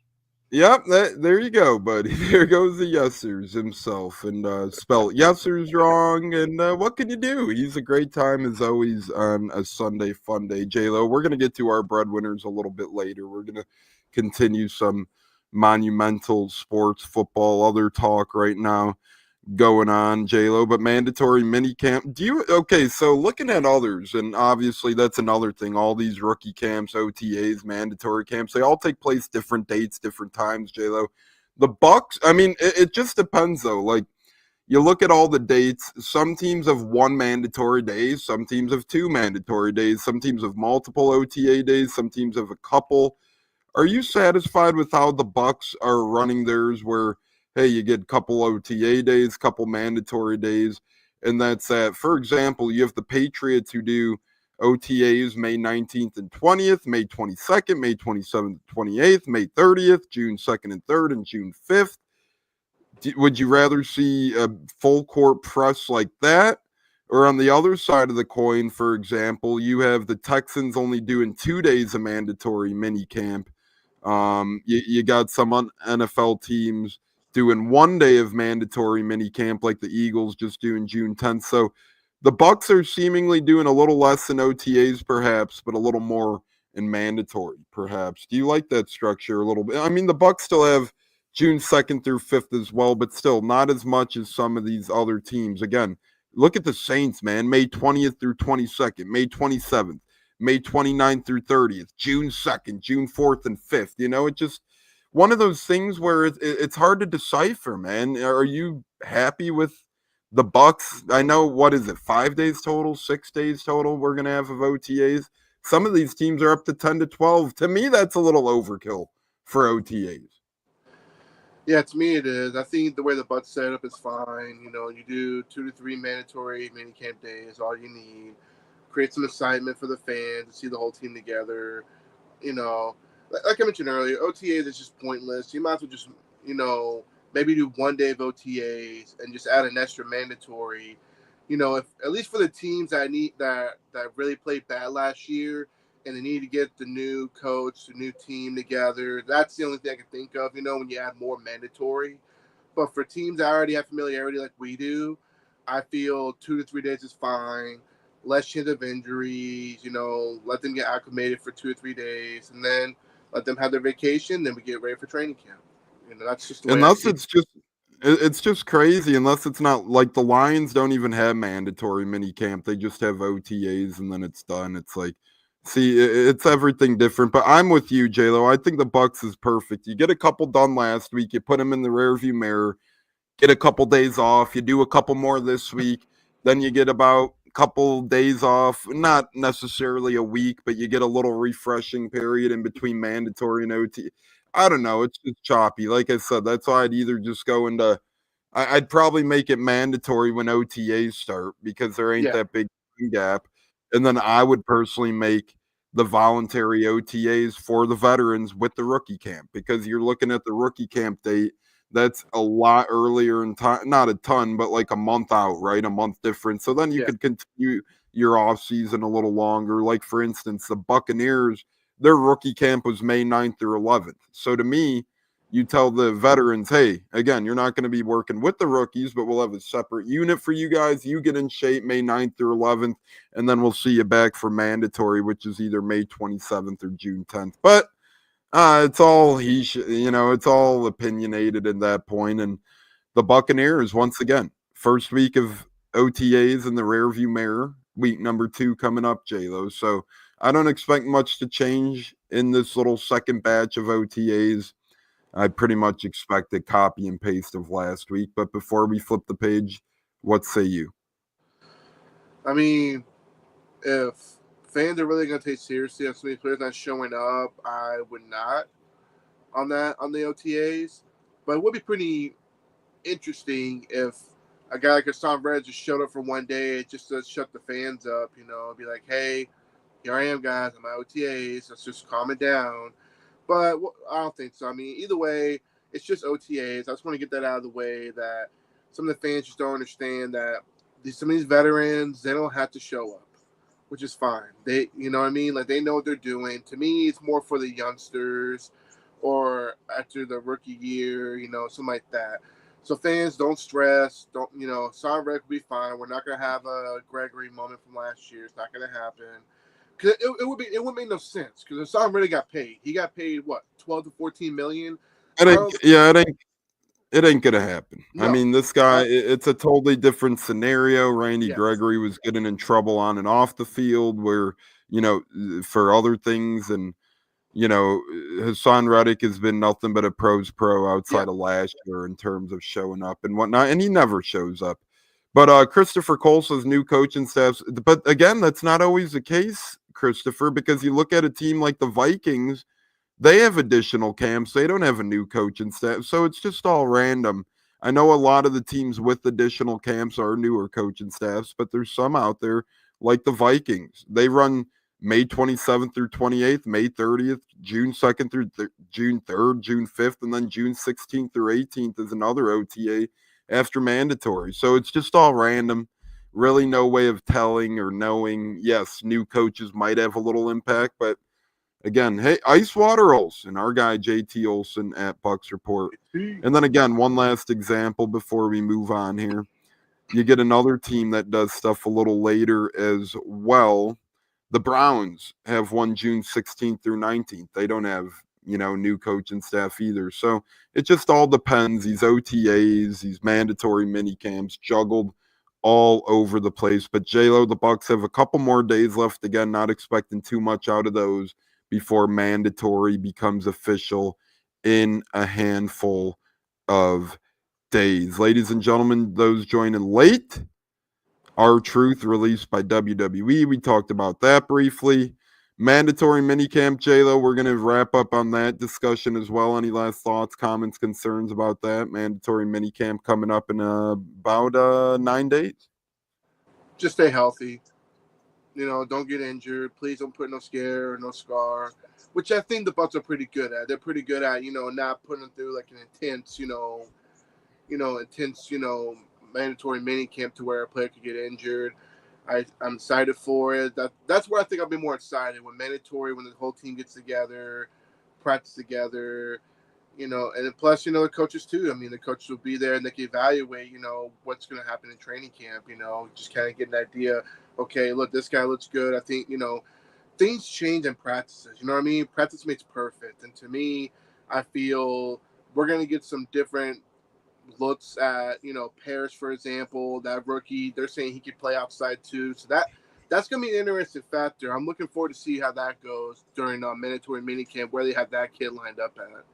Yep, there you go, buddy. There goes the Yesers himself, and spelled Yesers wrong, and what can you do? He's a great time, as always, on a Sunday fun day. J-Lo, we're going to get to our breadwinners a little bit later. We're going to continue some monumental sports, football, other talk right now going on, J-Lo, but mandatory minicamp. Okay, so looking at others, and obviously that's another thing, all these rookie camps, OTAs, mandatory camps, they all take place different dates, different times, J-Lo. The Bucs, I mean, it just depends, though. Like, you look at all the dates, some teams have 1 mandatory day, some teams have 2 mandatory days, some teams have multiple OTA days, some teams have a couple. Are you satisfied with how the Bucs are running theirs where, hey, you get a couple OTA days, couple mandatory days, And that's that, for example, you have the Patriots who do OTAs May 19th and 20th, May 22nd, May 27th and 28th, May 30th, June 2nd and 3rd, and June 5th. Would you rather see a full court press like that? Or on the other side of the coin, for example, you have the Texans only doing 2 days of mandatory minicamp. You got some NFL teams doing 1 day of mandatory minicamp, like the Eagles just doing June 10th. So the Bucs are seemingly doing a little less in OTAs, perhaps, but a little more in mandatory, perhaps. Do you like that structure a little bit? I mean, the Bucs still have June 2nd through 5th as well, but still not as much as some of these other teams. Again, look at the Saints, man. May 20th through 22nd, May 27th, May 29th through 30th, June 2nd, June 4th, and 5th. You know, it just one of those things where it's hard to decipher, man. Are you happy with the Bucs? I know, what is it, 5 days total, 6 days total we're going to have of OTAs? Some of these teams are up to 10 to 12. To me, that's a little overkill for OTAs. Yeah, to me it is. I think the way the Bucs set up is fine. You know, you do 2 to 3 mandatory minicamp days, all you need. Create some excitement for the fans to see the whole team together. You know, like I mentioned earlier, OTAs is just pointless. You might as well just, you know, maybe do 1 day of OTAs and just add an extra mandatory. You know, if at least for the teams that really played bad last year and they need to get the new coach, the new team together, that's the only thing I can think of, you know, when you add more mandatory. But for teams that already have familiarity like we do, I feel 2 to 3 days is fine. Less chance of injuries, you know, let them get acclimated for 2 or 3 days, and then let them have their vacation, then we get ready for training camp. You know, that's just the way Unless it's just crazy, unless it's not like the Lions don't even have mandatory minicamp. They just have OTAs and then it's done. It's like, see, it's everything different. But I'm with you, J-Lo. I think the Bucs is perfect. You get a couple done last week, you put them in the rearview mirror, get a couple days off, you do a couple more this week, then you get about a couple days off, not necessarily a week, but you get a little refreshing period in between mandatory and OT. I don't know. It's just choppy. Like I said, that's why I'd either just go into I'd probably make it mandatory when OTAs start because there ain't that big gap. And then I would personally make the voluntary OTAs for the veterans with the rookie camp, because you're looking at the rookie camp date. That's a lot earlier in time, not a ton, but like a month out, right? A month difference. So then you could continue your off season a little longer. Like, for instance, the Buccaneers, their rookie camp was May 9th through 11th. So to me, you tell the veterans, hey, again, you're not going to be working with the rookies, but we'll have a separate unit for you guys. You get in shape May 9th through 11th, and then we'll see you back for mandatory, which is either May 27th or June 10th. But it's all it's all opinionated at that point. And the Buccaneers, once again, first week of OTAs in the rearview mirror, week number 2 coming up, J-Lo. So I don't expect much to change in this little second batch of OTAs. I pretty much expect a copy and paste of last week. But before we flip the page, what say you? I mean, if fans are really going to take seriously if some of these players not showing up, I would not on the OTAs. But it would be pretty interesting if a guy like Hassan Reddick just showed up for 1 day just to shut the fans up, you know, be like, hey, here I am, guys, on my OTAs. Let's just calm it down. But I don't think so. I mean, either way, it's just OTAs. I just want to get that out of the way, that some of the fans just don't understand that some of these veterans, they don't have to show up, which is fine. They, you know what I mean? Like, they know what they're doing. To me, it's more for the youngsters or after the rookie year, you know, something like that. So fans, don't stress. Don't, you know, Hassan Reddick will be fine. We're not going to have a Gregory moment from last year. It's not going to happen. Cause it would make no sense, because Hassan really got paid. He got paid what, 12 to 14 million. It ain't gonna happen. No. I mean, this guy, it's a totally different scenario. Randy Gregory was getting in trouble on and off the field, where, you know, for other things, and you know, Hassan Reddick has been nothing but a pro's pro outside of last year in terms of showing up and whatnot, and he never shows up. But Christopher Colson's new coaching staff, but again, that's not always the case, Christopher, because you look at a team like the Vikings, they have additional camps. They don't have a new coaching staff. So it's just all random. I know a lot of the teams with additional camps are newer coaching staffs, but there's some out there like the Vikings. They run May 27th through 28th, May 30th, June 2nd through June 3rd, June 5th, and then June 16th through 18th is another OTA after mandatory. So it's just all random. Really no way of telling or knowing. Yes, new coaches might have a little impact, but again, hey, Icewater Olson, our guy JT Olson at Bucs Report. And then again, one last example before we move on here. You get another team that does stuff a little later as well. The Browns have one June 16th through 19th. They don't have, new coaching staff either. So it just all depends. These OTAs, these mandatory mini camps juggled all over the place. But J-Lo, the Bucs have a couple more days left. Again, not expecting too much out of those before mandatory becomes official in a handful of days. Ladies and gentlemen, those joining late, R-Truth released by WWE. We talked about that briefly. Mandatory minicamp, J-Lo, we're going to wrap up on that discussion as well. Any last thoughts, comments, concerns about that? Mandatory minicamp coming up in about 9 days. Just stay healthy. Don't get injured. Please don't put no scare or no scar, which I think the Bucs are pretty good at. They're pretty good at, not putting them through like an intense, mandatory mini camp to where a player could get injured. I'm excited for it. That's where I think I'll be more excited when mandatory, when the whole team gets together, practice together, and plus, the coaches too. I mean, the coaches will be there and they can evaluate, what's going to happen in training camp, just kind of get an idea. Okay, look, this guy looks good. I think, things change in practices. You know what I mean? Practice makes perfect. And to me, I feel we're going to get some different looks at, Parrish, for example, that rookie. They're saying he could play outside too. So that's going to be an interesting factor. I'm looking forward to see how that goes during mandatory minicamp, where they have that kid lined up at.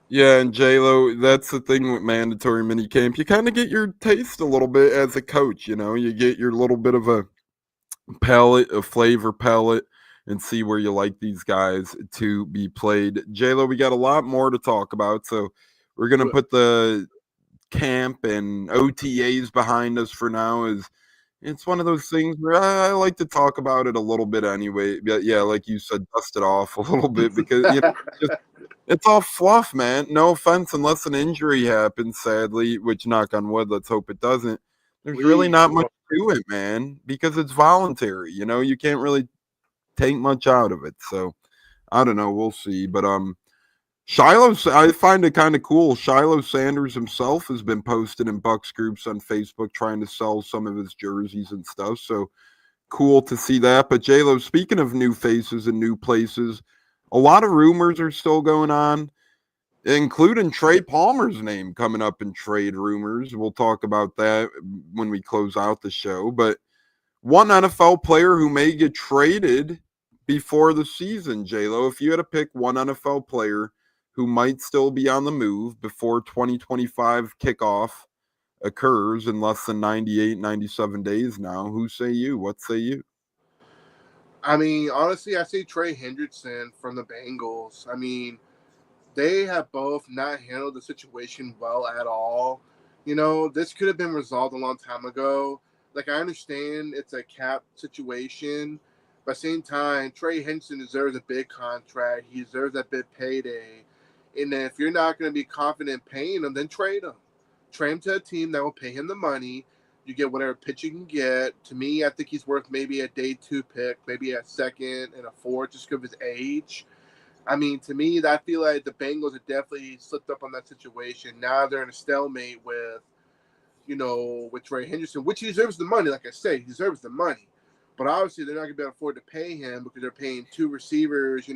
Yeah, and J-Lo, that's the thing with mandatory minicamp. You kind of get your taste a little bit as a coach, You get your little bit of a palette, a flavor palette, and see where you like these guys to be played. J-Lo, we got a lot more to talk about, so we're going to put the camp and OTAs behind us for now. It's one of those things where I like to talk about it a little bit anyway. Yeah, like you said, dust it off a little bit because it's all fluff, man. No offense, unless an injury happens, sadly, which knock on wood, let's hope it doesn't. There's really not much to it, man, because it's voluntary. You can't really take much out of it. So I don't know. We'll see. But Shiloh, I find it kind of cool. Shiloh Sanders himself has been posted in Bucs groups on Facebook trying to sell some of his jerseys and stuff. So cool to see that. But J-Lo, speaking of new faces and new places, a lot of rumors are still going on, including Trey Palmer's name coming up in trade rumors. We'll talk about that when we close out the show. But one NFL player who may get traded before the season, J-Lo, if you had to pick one NFL player who might still be on the move before 2025 kickoff occurs in less than 98, 97 days now, who say you? What say you? I mean, honestly, I say Trey Hendrickson from the Bengals. I mean, they have both not handled the situation well at all. This could have been resolved a long time ago. Like, I understand it's a cap situation, but at the same time, Trey Hendrickson deserves a big contract. He deserves that big payday. And then if you're not going to be confident paying him, then trade him. Trade him to a team that will pay him the money. You get whatever pitch you can get. To me, I think he's worth maybe a day 2 pick, maybe a second and a 4th just because of his age. I mean, to me, I feel like the Bengals have definitely slipped up on that situation. Now they're in a stalemate with Trey Hendrickson, which he deserves the money. Like I say, he deserves the money. But obviously, they're not going to be able to afford to pay him because they're paying 2 receivers,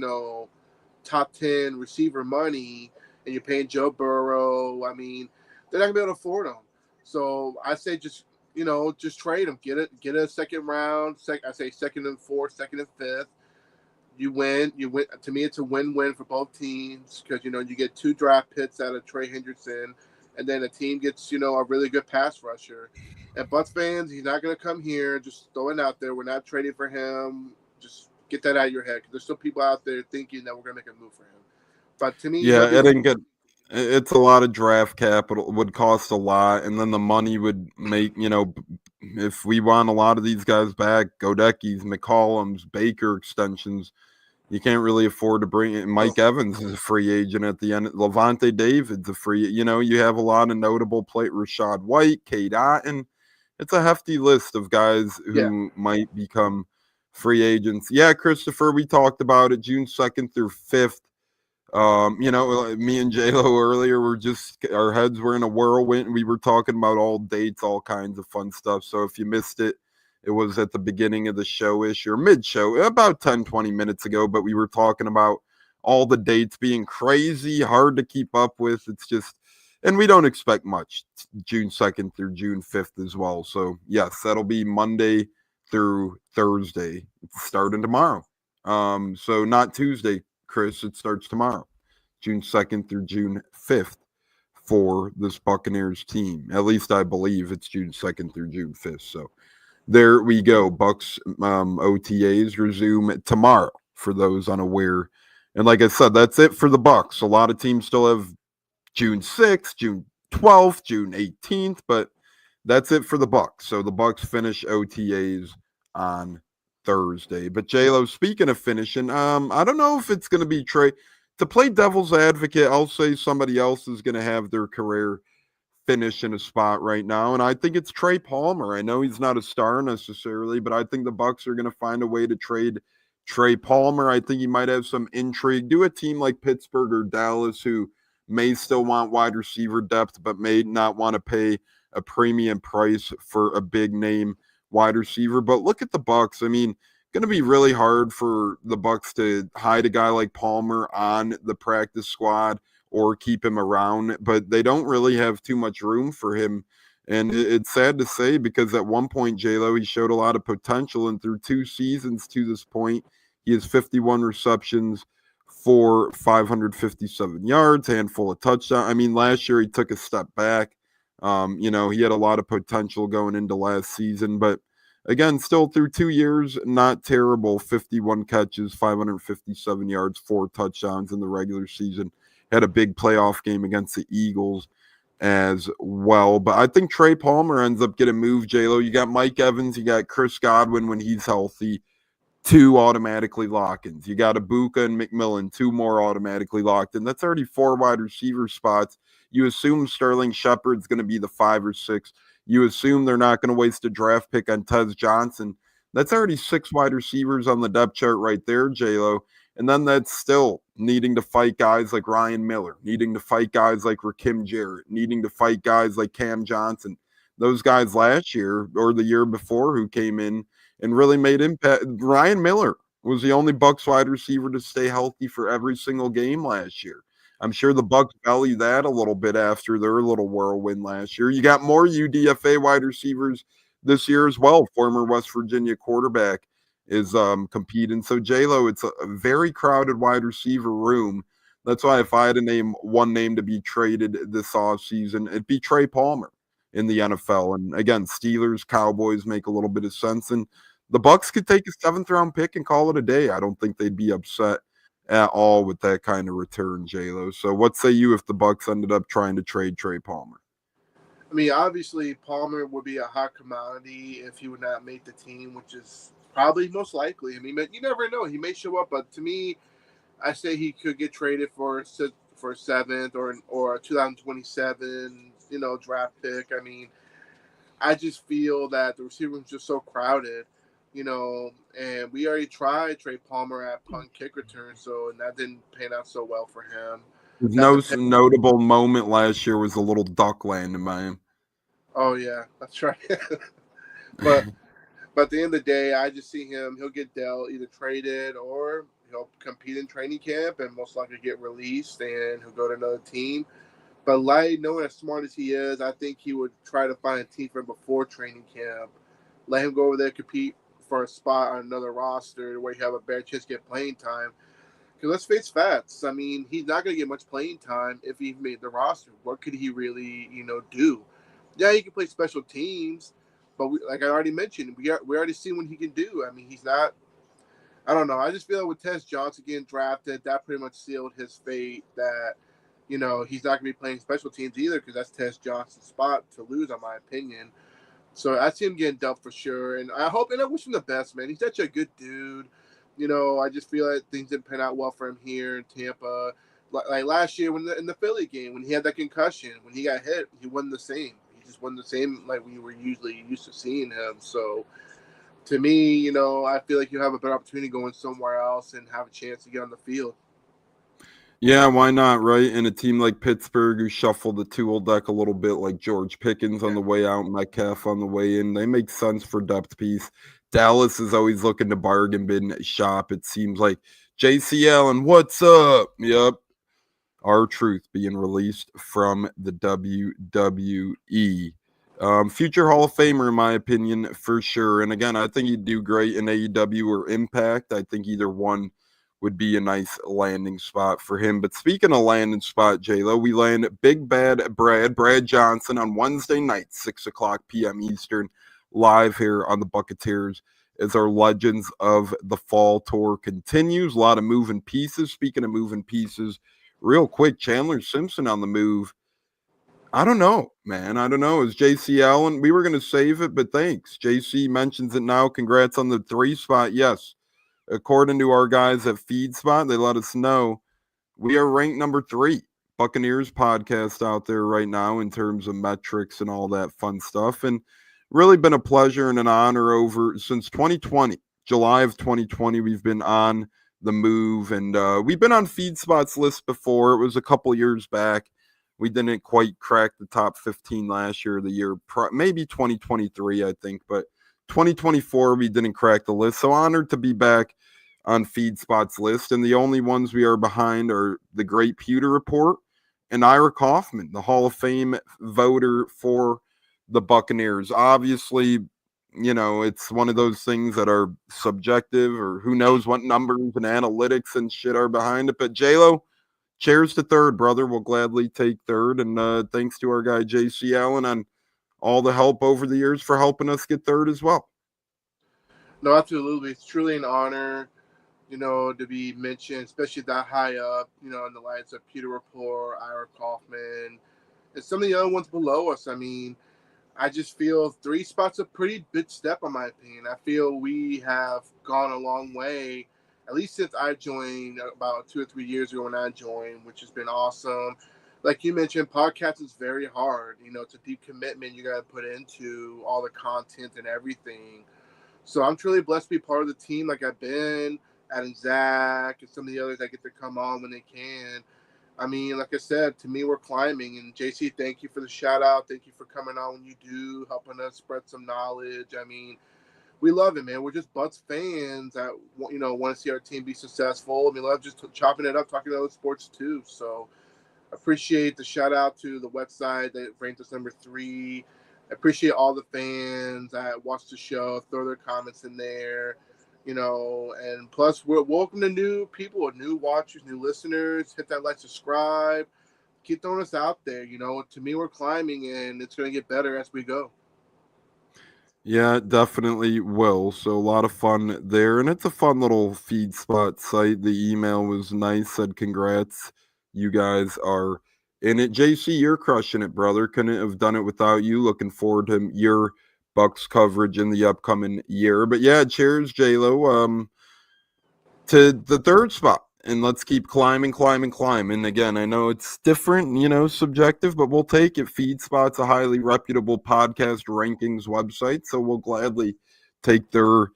top 10 receiver money, and you're paying Joe Burrow. I mean, they're not going to be able to afford him. So I say just trade him. Get a second round. I say second and 4th, second and 5th. You win. To me, it's a win-win for both teams because, you get 2 draft picks out of Trey Hendrickson, and then a team gets, a really good pass rusher. And Bucs fans, he's not going to come here. Just throw it out there. We're not trading for him. Just get that out of your head because there's still people out there thinking that we're going to make a move for him. But to me, yeah, It's a lot of draft capital, would cost a lot, and then the money would make, if we want a lot of these guys back, Godecki's, McCollum's, Baker extensions, you can't really afford to bring in. Mike Evans is a free agent at the end. Levante David's a free, you have a lot of notable Rashad White, Cade Otton. It's a hefty list of guys who might become free agents. Yeah, Christopher, we talked about it, June 2nd through 5th. Me and J-Lo earlier were our heads were in a whirlwind. We were talking about all dates, all kinds of fun stuff. So if you missed it, it was at the beginning of the show-ish or mid-show, about 10, 20 minutes ago. But we were talking about all the dates being crazy, hard to keep up with. It's just, and we don't expect much, June 2nd through June 5th as well. So, yes, that'll be Monday through Thursday, starting tomorrow. So not Tuesday, Chris, it starts tomorrow, June 2nd through June 5th for this Buccaneers team. At least I believe it's June 2nd through June 5th. So there we go. Bucs OTAs resume tomorrow for those unaware. And like I said, that's it for the Bucs. A lot of teams still have June 6th, June 12th, June 18th, but that's it for the Bucs. So the Bucs finish OTAs on Thursday. But J-Lo, speaking of finishing, I don't know if it's going to be Trey. To play devil's advocate, I'll say somebody else is going to have their career finish in a spot right now, and I think it's Trey Palmer. I know he's not a star necessarily, but I think the Bucs are going to find a way to trade Trey Palmer. I think he might have some intrigue. Do a team like Pittsburgh or Dallas who may still want wide receiver depth, but may not want to pay a premium price for a big name wide receiver. But look at the Bucs. I mean, going to be really hard for the Bucs to hide a guy like Palmer on the practice squad or keep him around, but they don't really have too much room for him. And it's sad to say, because at one point, J-Lo, he showed a lot of potential, and through 2 seasons to this point, he has 51 receptions for 557 yards, handful of touchdowns. I mean, last year he took a step back. He had a lot of potential going into last season, but again, still through 2 years, not terrible. 51 catches, 557 yards, 4 touchdowns in the regular season. Had a big playoff game against the Eagles as well. But I think Trey Palmer ends up getting moved, J-Lo. You got Mike Evans, you got Chris Godwin when he's healthy, 2 automatically lock-ins. You got Ibuka and McMillan, 2 more automatically locked in. That's already 4 wide receiver spots. You assume Sterling Shepard's going to be the 5 or 6. You assume they're not going to waste a draft pick on Tez Johnson. That's already 6 wide receivers on the depth chart right there, J-Lo. And then that's still needing to fight guys like Ryan Miller, needing to fight guys like Rakim Jarrett, needing to fight guys like Cam Johnson. Those guys last year or the year before who came in and really made impact. Ryan Miller was the only Bucs wide receiver to stay healthy for every single game last year. I'm sure the Bucs value that a little bit after their little whirlwind last year. You got more UDFA wide receivers this year as well. Former West Virginia quarterback is competing. So, J-Lo, it's a very crowded wide receiver room. That's why if I had to name one name to be traded this offseason, it'd be Trey Palmer in the NFL. And again, Steelers, Cowboys make a little bit of sense. And the Bucs could take a 7th-round pick and call it a day. I don't think they'd be upset at all with that kind of return, J-Lo. So what say you if the Bucs ended up trying to trade Trey Palmer? I mean, obviously, Palmer would be a hot commodity if he would not make the team, which is probably most likely. I mean, but you never know. He may show up, but to me, I say he could get traded for a 7th or a 2027, draft pick. I mean, I just feel that the receiver room is just so crowded, and we already tried Trey Palmer at punt kick return, and that didn't pan out so well for him. No notable moment last year was a little duck landing by him. Oh, yeah, that's right. But at the end of the day, I just see he'll get dealt, either traded or he'll compete in training camp and most likely get released and he'll go to another team. But knowing as smart as he is, I think he would try to find a team for him before training camp. Let him go over there, compete for a spot on another roster where you have a better chance to get playing time. Because let's face facts. I mean, he's not going to get much playing time if he made the roster. What could he really, do? Yeah, he can play special teams, but like I already mentioned, we already seen what he can do. I mean, he's not. I don't know. I just feel like with Tez Johnson getting drafted, that pretty much sealed his fate. That you know, he's not going to be playing special teams either because that's Tess Johnson's spot to lose, in my opinion. So I see him getting dumped for sure. And I hope, and I wish him the best, man. He's such a good dude. You know, I just feel like things didn't pan out well for him here in Tampa. Like last year in the Philly game, when he had that concussion, when he got hit, he wasn't the same. He just wasn't the same like we were usually used to seeing him. So to me, you know, I feel like you have a better opportunity going somewhere else and have a chance to get on the field. Yeah, why not, right? And a team like Pittsburgh who shuffled the tool deck a little bit, like George Pickens on the way out, Metcalf on the way in, they make sense for depth piece. Dallas is always looking to bargain bin shop. It seems like JC Allen, what's up? Yep. R-Truth being released from the WWE. Future Hall of Famer, in my opinion, for sure. And again, I think he'd do great in AEW or Impact. I think either one would be a nice landing spot for him. But speaking of landing spot, J-Lo, we land Big Bad Brad Johnson on Wednesday night, 6 o'clock p.m. Eastern, live here on the Buccateers as our Legends of the Fall tour continues. A lot of moving pieces. Speaking of moving pieces, real quick, Chandler Simpson on the move. I don't know, man. I don't know. Is JC Allen? We were going to save it, but thanks. JC mentions it now. Congrats on the 3 spot. Yes. According to our guys at FeedSpot, they let us know we are ranked number 3 Buccaneers podcast out there right now in terms of metrics and all that fun stuff. And really been a pleasure and an honor over since 2020, July of 2020. We've been on the move, and we've been on FeedSpot's list before. It was a couple years back. We didn't quite crack the top 15 last year, the year maybe 2023, I think, but 2024 we didn't crack the list. So honored to be back on FeedSpot's list, and the only ones we are behind are the Great Pewter Report and Ira Kaufman, the Hall of Fame voter for the Buccaneers. Obviously, you know, it's one of those things that are subjective, or who knows what numbers and analytics and shit are behind it. But J-Lo, cheers to third, brother. We'll gladly take third. And thanks to our guy JC Allen on all the help over the years for helping us get third as well. No, absolutely. It's truly an honor, you know, to be mentioned, especially that high up, you know, in the lights of Peter Rapport, Ira Kaufman, and some of the other ones below us. I mean, I just feel 3 spots a pretty big step, in my opinion. I feel we have gone a long way, at least since I joined about 2 or 3 years ago when I joined, which has been awesome. Like you mentioned, podcast is very hard. You know, it's a deep commitment you got to put into all the content and everything. So I'm truly blessed to be part of the team like I've been, adding Zach and some of the others that get to come on when they can. I mean, like I said, to me, we're climbing. And JC, thank you for the shout out. Thank you for coming on when you do, helping us spread some knowledge. I mean, we love it, man. We're just Bucs fans that, you know, want to see our team be successful. I mean, love just chopping it up, talking about other sports too. So appreciate the shout out to the website that ranked us number 3. I appreciate all the fans that watch the show, throw their comments in there, you know, and plus we're welcome to new people, new watchers, new listeners. Hit that like, subscribe, keep throwing us out there. You know, to me, we're climbing, and it's going to get better as we go. Yeah, it definitely will. So a lot of fun there, and it's a fun little FeedSpot site. The email was nice, said congrats, you guys are in it. JC, you're crushing it, brother. Couldn't have done it without you. Looking forward to your Bucs coverage in the upcoming year. But yeah, cheers, J-Lo, to the third spot. And let's keep climbing. And again, I know it's different, you know, subjective, but we'll take it. FeedSpot's a highly reputable podcast rankings website, so we'll gladly take their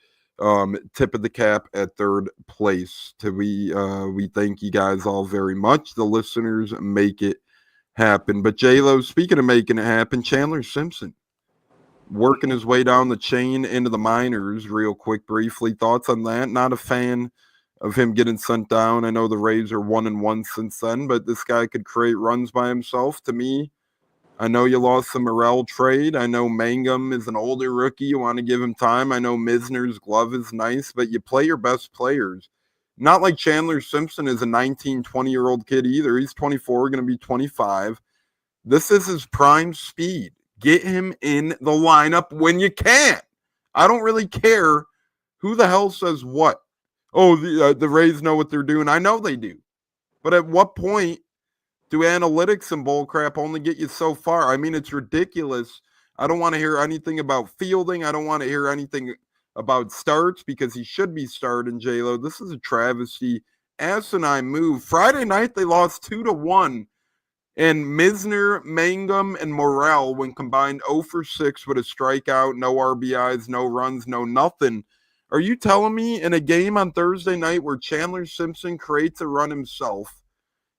tip of the cap at third place. We thank you guys all very much. The listeners make it happen. But J-Lo, speaking of making it happen, Chandler Simpson working his way down the chain into the minors. Real quick, briefly, thoughts on that? Not a fan of him getting sent down. I know the Rays are 1-1 since then, but this guy could create runs by himself. To me, I know you lost the Morrell trade. I know Mangum is an older rookie. You want to give him time. I know Misner's glove is nice, but you play your best players. Not like Chandler Simpson is a 19, 20-year-old kid either. He's 24, going to be 25. This is his prime speed. Get him in the lineup when you can. I don't really care who the hell says what. Oh, the Rays know what they're doing. I know they do. But at what point Do analytics and bullcrap only get you so far? I mean, it's ridiculous. I don't want to hear anything about fielding. I don't want to hear anything about starts because he should be starting, J-Lo. This is a travesty. Asinine move. Friday night, they lost 2-1. And Misner, Mangum, and Morrell, when combined 0 for 6 with a strikeout, no RBIs, no runs, no nothing. Are you telling me in a game on Thursday night where Chandler Simpson creates a run himself,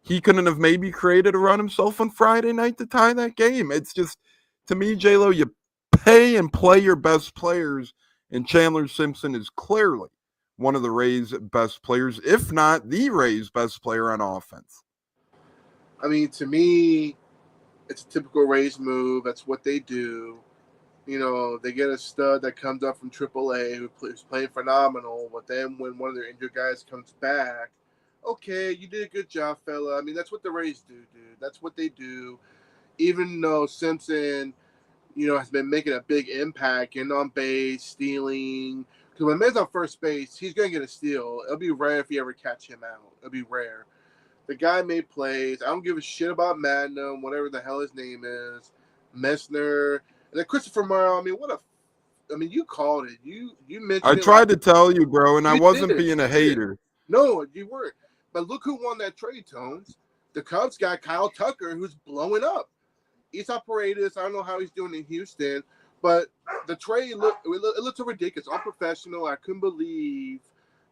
he couldn't have maybe created a run himself on Friday night to tie that game? It's just, to me, J-Lo, you pay and play your best players, and Chandler Simpson is clearly one of the Rays' best players, if not the Rays' best player on offense. I mean, to me, it's a typical Rays move. That's what they do. You know, they get a stud that comes up from AAA who's playing phenomenal, but then when one of their injured guys comes back, okay, you did a good job, fella. I mean, that's what the Rays do, dude. That's what they do. Even though Simpson, you know, has been making a big impact, getting on base, stealing. Because when man's on first base, he's going to get a steal. It'll be rare if you ever catch him out. It'll be rare. The guy made plays. I don't give a shit about Magnum, whatever the hell his name is, Messner, and then Christopher Morrow. I mean, you called it. You mentioned I it. tried to tell you, bro, and I You wasn't did. being a hater. No, you weren't. But look who won that trade, Tones. The Cubs got Kyle Tucker, who's blowing up. Isaac Paredes, I don't know how he's doing in Houston, but the trade it looked so ridiculous, unprofessional. I couldn't believe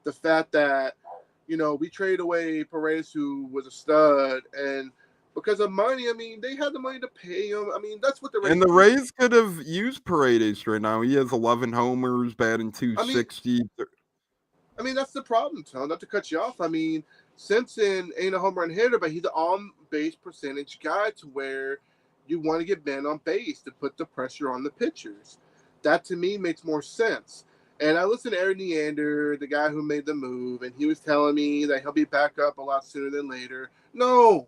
the fact that, you know, we traded away Paredes, who was a stud, and because of money, I mean, they had the money to pay him. I mean, that's what the Rays And the do. Rays could have used Paredes right now. He has 11 homers, batting 260. I mean, that's the problem, Tom. Not to cut you off. I mean, Simpson ain't a home run hitter, but he's an on-base percentage guy to where you want to get men on base to put the pressure on the pitchers. That, to me, makes more sense. And I listened to Aaron Neander, the guy who made the move, and he was telling me that he'll be back up a lot sooner than later. No,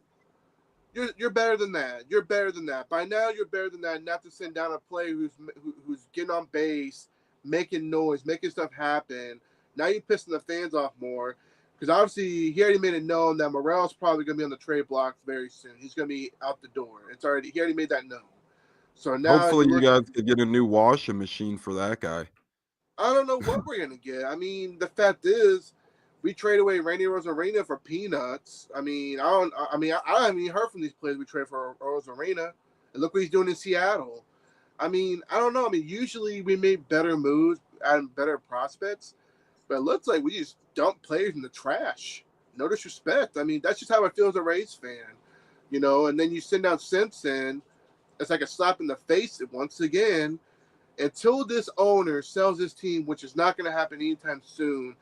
you're better than that. You're better than that. By now, you're better than that. Not to send down a player who's getting on base, making noise, making stuff happen. Now you're pissing the fans off more because obviously he already made it known that Morrell's probably going to be on the trade block very soon. He's going to be out the door. He already made that known. So now Hopefully you guys could get a new washing machine for that guy. I don't know what we're going to get. I mean, the fact is, we trade away Randy Rosarena for peanuts. I mean, I haven't even heard from these players we trade for Rosarena. And look what he's doing in Seattle. I mean, I don't know. I mean, usually we make better moves and better prospects. But it looks like we just dump players in the trash. No disrespect. I mean, that's just how I feel as a Rays fan. You know, and then you send out Simpson. It's like a slap in the face once again. Until this owner sells his team, which is not going to happen anytime soon,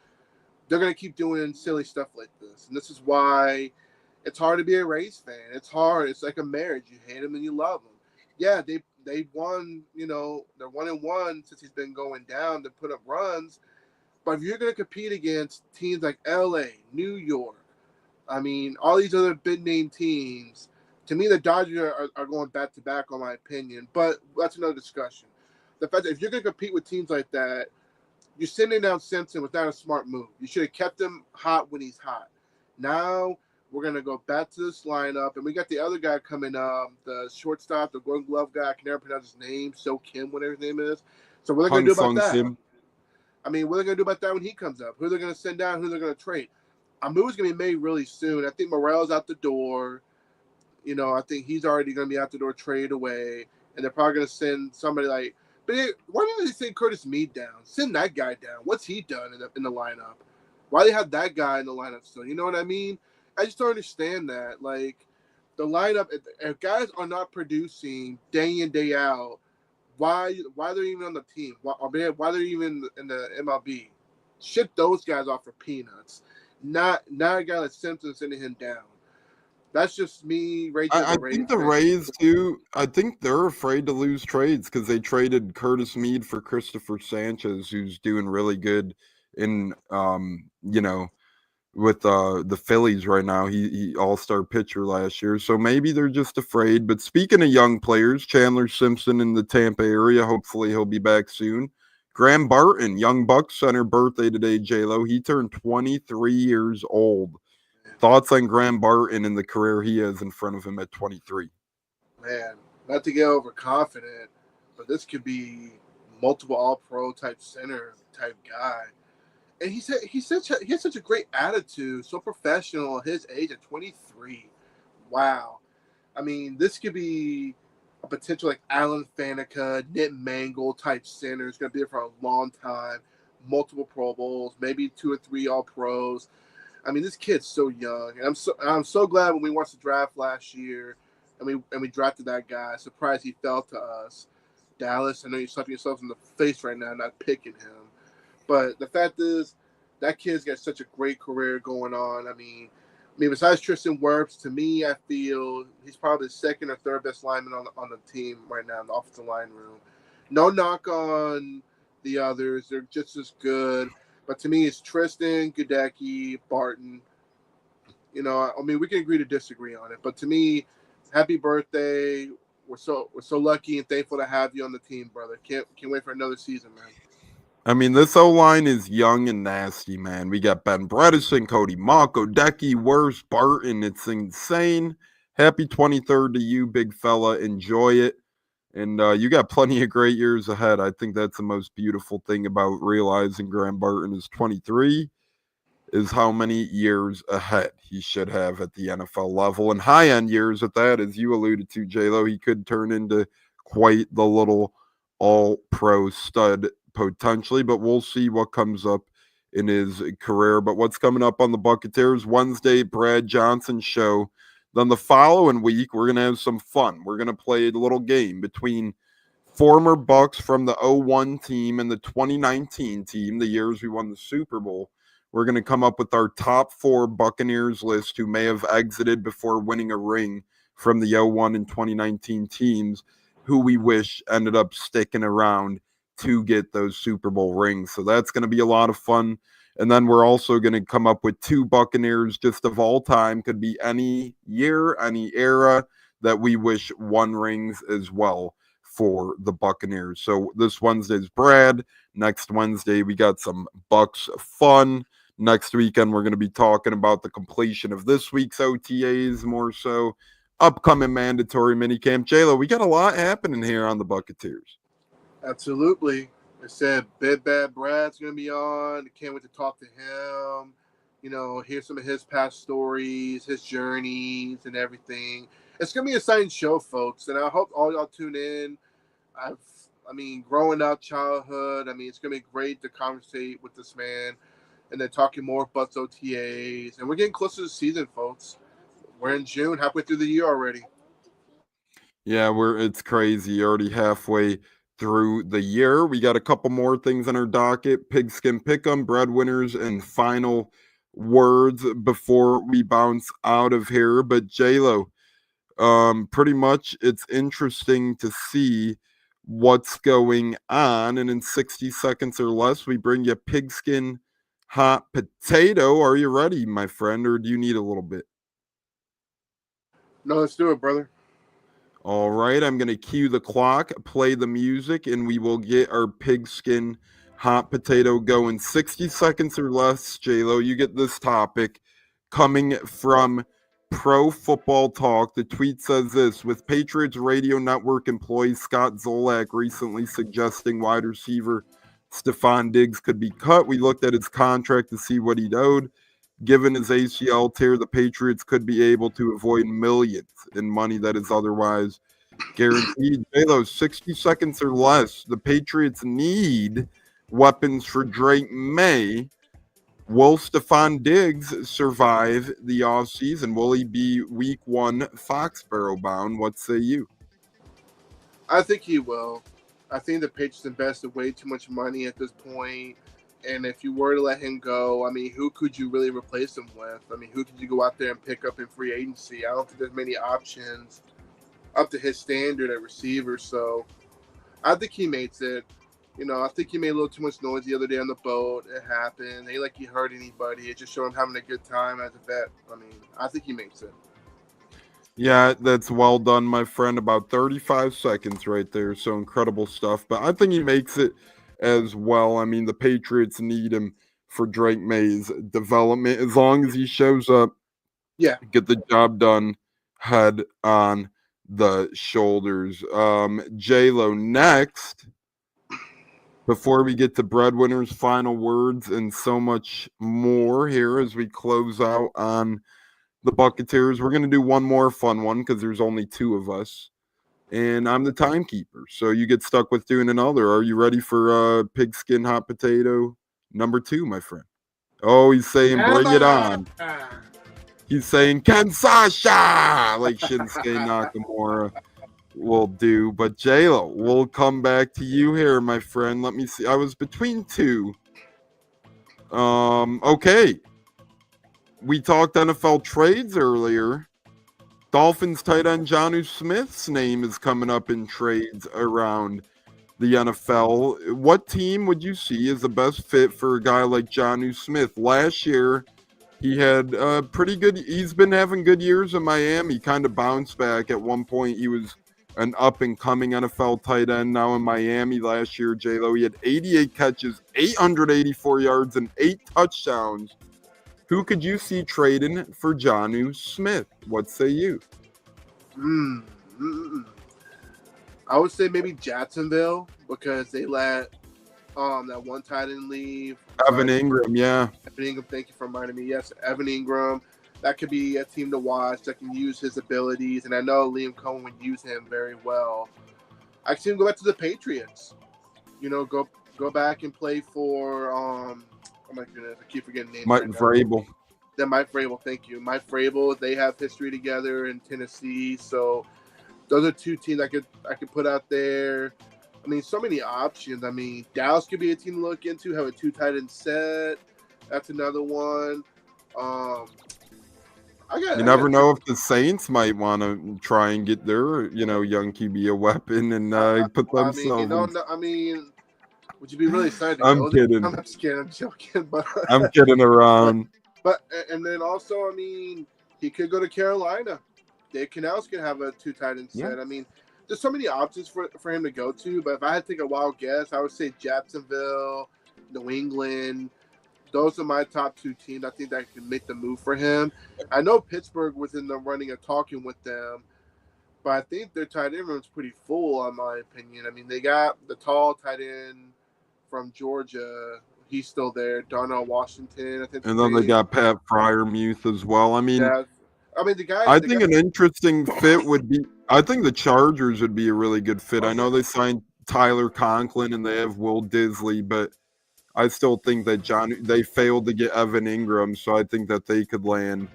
they're going to keep doing silly stuff like this. And this is why it's hard to be a Rays fan. It's hard. It's like a marriage. You hate them and you love them. Yeah, they won, you know, they're 1-1 since he's been going down to put up runs. But if you're going to compete against teams like LA, New York, I mean, all these other big-name teams, to me, the Dodgers are going back-to-back, on my opinion. But that's another discussion. The fact that if you're going to compete with teams like that, you're sending down Simpson was not a smart move. You should have kept him hot when he's hot. Now we're going to go back to this lineup, and we got the other guy coming up, the shortstop, the Golden Glove guy. I can never pronounce his name, So Kim, whatever his name is. So what are they going to do about that? Kim. I mean, what are they going to do about that when he comes up? Who are they going to send down? Who are they going to trade? A move's going to be made really soon. I think Morrell's out the door. You know, I think he's already going to be out the door, trade away. And they're probably going to send somebody like – but why didn't they send Curtis Meade down? Send that guy down. What's he done in the lineup? Why do they have that guy in the lineup still? You know what I mean? I just don't understand that. Like, the lineup – if guys are not producing day in, day out, why they're even on the team? Why they're even in the MLB? Ship those guys off for peanuts. Not a guy like Simpson sending him down. That's just me. I think the Rays too. I think they're afraid to lose trades because they traded Curtis Meade for Christopher Sanchez, who's doing really good in you know, with the Phillies right now. He all-star pitcher last year. So maybe they're just afraid. But speaking of young players, Chandler Simpson in the Tampa area, hopefully he'll be back soon. Graham Barton, young Bucs center, birthday today, J-Lo. He turned 23 years old. Thoughts on Graham Barton and the career he has in front of him at 23? Man, not to get overconfident, but this could be multiple All-Pro type center type guy. And he has such a great attitude, so professional at his age at 23. Wow. I mean, this could be a potential like Alan Faneca, Nick Mangold type center. It's going to be there for a long time. Multiple Pro Bowls, maybe 2 or 3 All-Pros. I mean, this kid's so young, and I'm so glad when we watched the draft last year, and we drafted that guy. Surprised he fell to us. Dallas, I know you're slapping yourselves in the face right now, not picking him, but the fact is, that kid's got such a great career going on. I mean, besides Tristan Wirfs, to me, I feel he's probably the second or third best lineman on the team right now in the offensive line room. No knock on the others; they're just as good. But to me, it's Tristan, Gadecki, Barton. You know, I mean, we can agree to disagree on it. But to me, happy birthday. We're so lucky and thankful to have you on the team, brother. Can't wait for another season, man. I mean, this O-line is young and nasty, man. We got Ben Bredesen, Cody Mock, Gadecki, Wirfs, Barton. It's insane. Happy 23rd to you, big fella. Enjoy it. And you got plenty of great years ahead. I think that's the most beautiful thing about realizing Graham Barton is 23 is how many years ahead he should have at the NFL level. And high-end years at that, as you alluded to, J-Lo, he could turn into quite the little all-pro stud potentially, but we'll see what comes up in his career. But what's coming up on the Buccateers? Wednesday, Brad Johnson show. Then the following week, we're going to have some fun. We're going to play a little game between former Bucs from the 01 team and the 2019 team, the years we won the Super Bowl. We're going to come up with our top 4 Buccaneers list who may have exited before winning a ring from the 01 and 2019 teams who we wish ended up sticking around to get those Super Bowl rings. So that's going to be a lot of fun. And then we're also going to come up with 2 Buccaneers just of all time. Could be any year, any era that we wish won rings as well for the Buccaneers. So this Wednesday's Brad. Next Wednesday, we got some Bucs fun. Next weekend, we're going to be talking about the completion of this week's OTAs more so. Upcoming mandatory minicamp. J-Lo, we got a lot happening here on the Buccateers. Absolutely. I said Big Bad Brad's going to be on. Can't wait to talk to him. You know, hear some of his past stories, his journeys, and everything. It's going to be a exciting show, folks, and I hope all y'all tune in. Growing up, childhood, it's going to be great to conversate with this man, and then talking more Bucs OTAs. And we're getting closer to the season, folks. We're in June, halfway through the year already. Yeah, it's crazy. Already halfway through the year. We got a couple more things on our docket. Pigskin Pick'em, breadwinners, and final words before we bounce out of here. But J-Lo, pretty much it's interesting to see what's going on. And in 60 seconds or less, we bring you Pigskin Hot Potato. Are you ready, my friend, or do you need a little bit? No, let's do it, brother. All right, I'm going to cue the clock, play the music, and we will get our Pigskin Hot Potato going. 60 seconds or less, J-Lo, you get this topic coming from Pro Football Talk. The tweet says this: with Patriots Radio Network employee Scott Zolak recently suggesting wide receiver Stephon Diggs could be cut, we looked at his contract to see what he'd owed. Given his ACL tear, the Patriots could be able to avoid millions in money that is otherwise guaranteed. J-Lo, 60 seconds or less. The Patriots need weapons for Drake May. Will Stephon Diggs survive the offseason? Will he be week 1 Foxborough bound? What say you? I think he will. I think the Patriots invested way too much money at this point. And if you were to let him go, who could you really replace him with? Who could you go out there and pick up in free agency? I don't think there's many options up to his standard at receiver. So I think he makes it. I think he made a little too much noise the other day on the boat. It happened. Ain't like he hurt anybody. It just showed him having a good time as a vet. I think he makes it. Yeah, that's well done, my friend. About 35 seconds right there. So incredible stuff. But I think he makes it as well. The Patriots need him for Drake May's development. As long as he shows up Yeah. Get the job done, head on the shoulders. J-Lo next. Before we get to breadwinners, final words, and so much more here as we close out on the Buccateers, we're going to do one more fun one because there's only two of us. And I'm the timekeeper, so you get stuck with doing another. Are you ready for Pigskin Hot Potato number 2, my friend? Oh, he's saying bring it on. He's saying Ken Sasha like Shinsuke Nakamura will do. But J-Lo, we'll come back to you here, my friend. Let me see. I was between two. Okay. We talked NFL trades earlier. Dolphins tight end Jonnu Smith's name is coming up in trades around the NFL. What team would you see as the best fit for a guy like Jonnu Smith? Last year, he had pretty good. He's been having good years in Miami. Kind of bounced back. At one point, he was an up-and-coming NFL tight end. Now in Miami last year, J-Lo, he had 88 catches, 884 yards, and 8 touchdowns. Who could you see trading for Jonnu Smith? What say you? I would say maybe Jacksonville because they let that one tight end leave. Evan Ingram, yeah. Evan Ingram, thank you for reminding me. Yes, Evan Ingram. That could be a team to watch that can use his abilities, and I know Liam Cohen would use him very well. I see him go back to the Patriots. You know, go back and play for oh my goodness, I keep forgetting names. Mike Vrabel. Then Mike Vrabel, thank you. Mike Vrabel, they have history together in Tennessee, so those are two teams I could put out there. I mean, so many options. I mean, Dallas could be a team to look into, have a 2 tight end set. That's another one. You never know if the Saints might want to try and get their, young QB a weapon and put themselves. I mean, would you be really excited? I'm kidding. I'm just kidding. I'm joking. But I'm kidding around. But and then also, I mean, he could go to Carolina. Dave Canales could have a 2 tight end set. I mean, there's so many options for him to go to. But if I had to take a wild guess, I would say Jacksonville, New England. Those are my top 2 teams. I think that can make the move for him. I know Pittsburgh was in the running and talking with them, but I think their tight end room is pretty full, in my opinion. I mean, they got the tall tight end from Georgia. He's still there. Darnell Washington, I think. And then they got Pat Fryermuth as well. I mean, the guy. I think an interesting fit would be. I think the Chargers would be a really good fit. I know they signed Tyler Conklin and they have Will Disley, but I still think that they failed to get Evan Ingram, so I think that they could land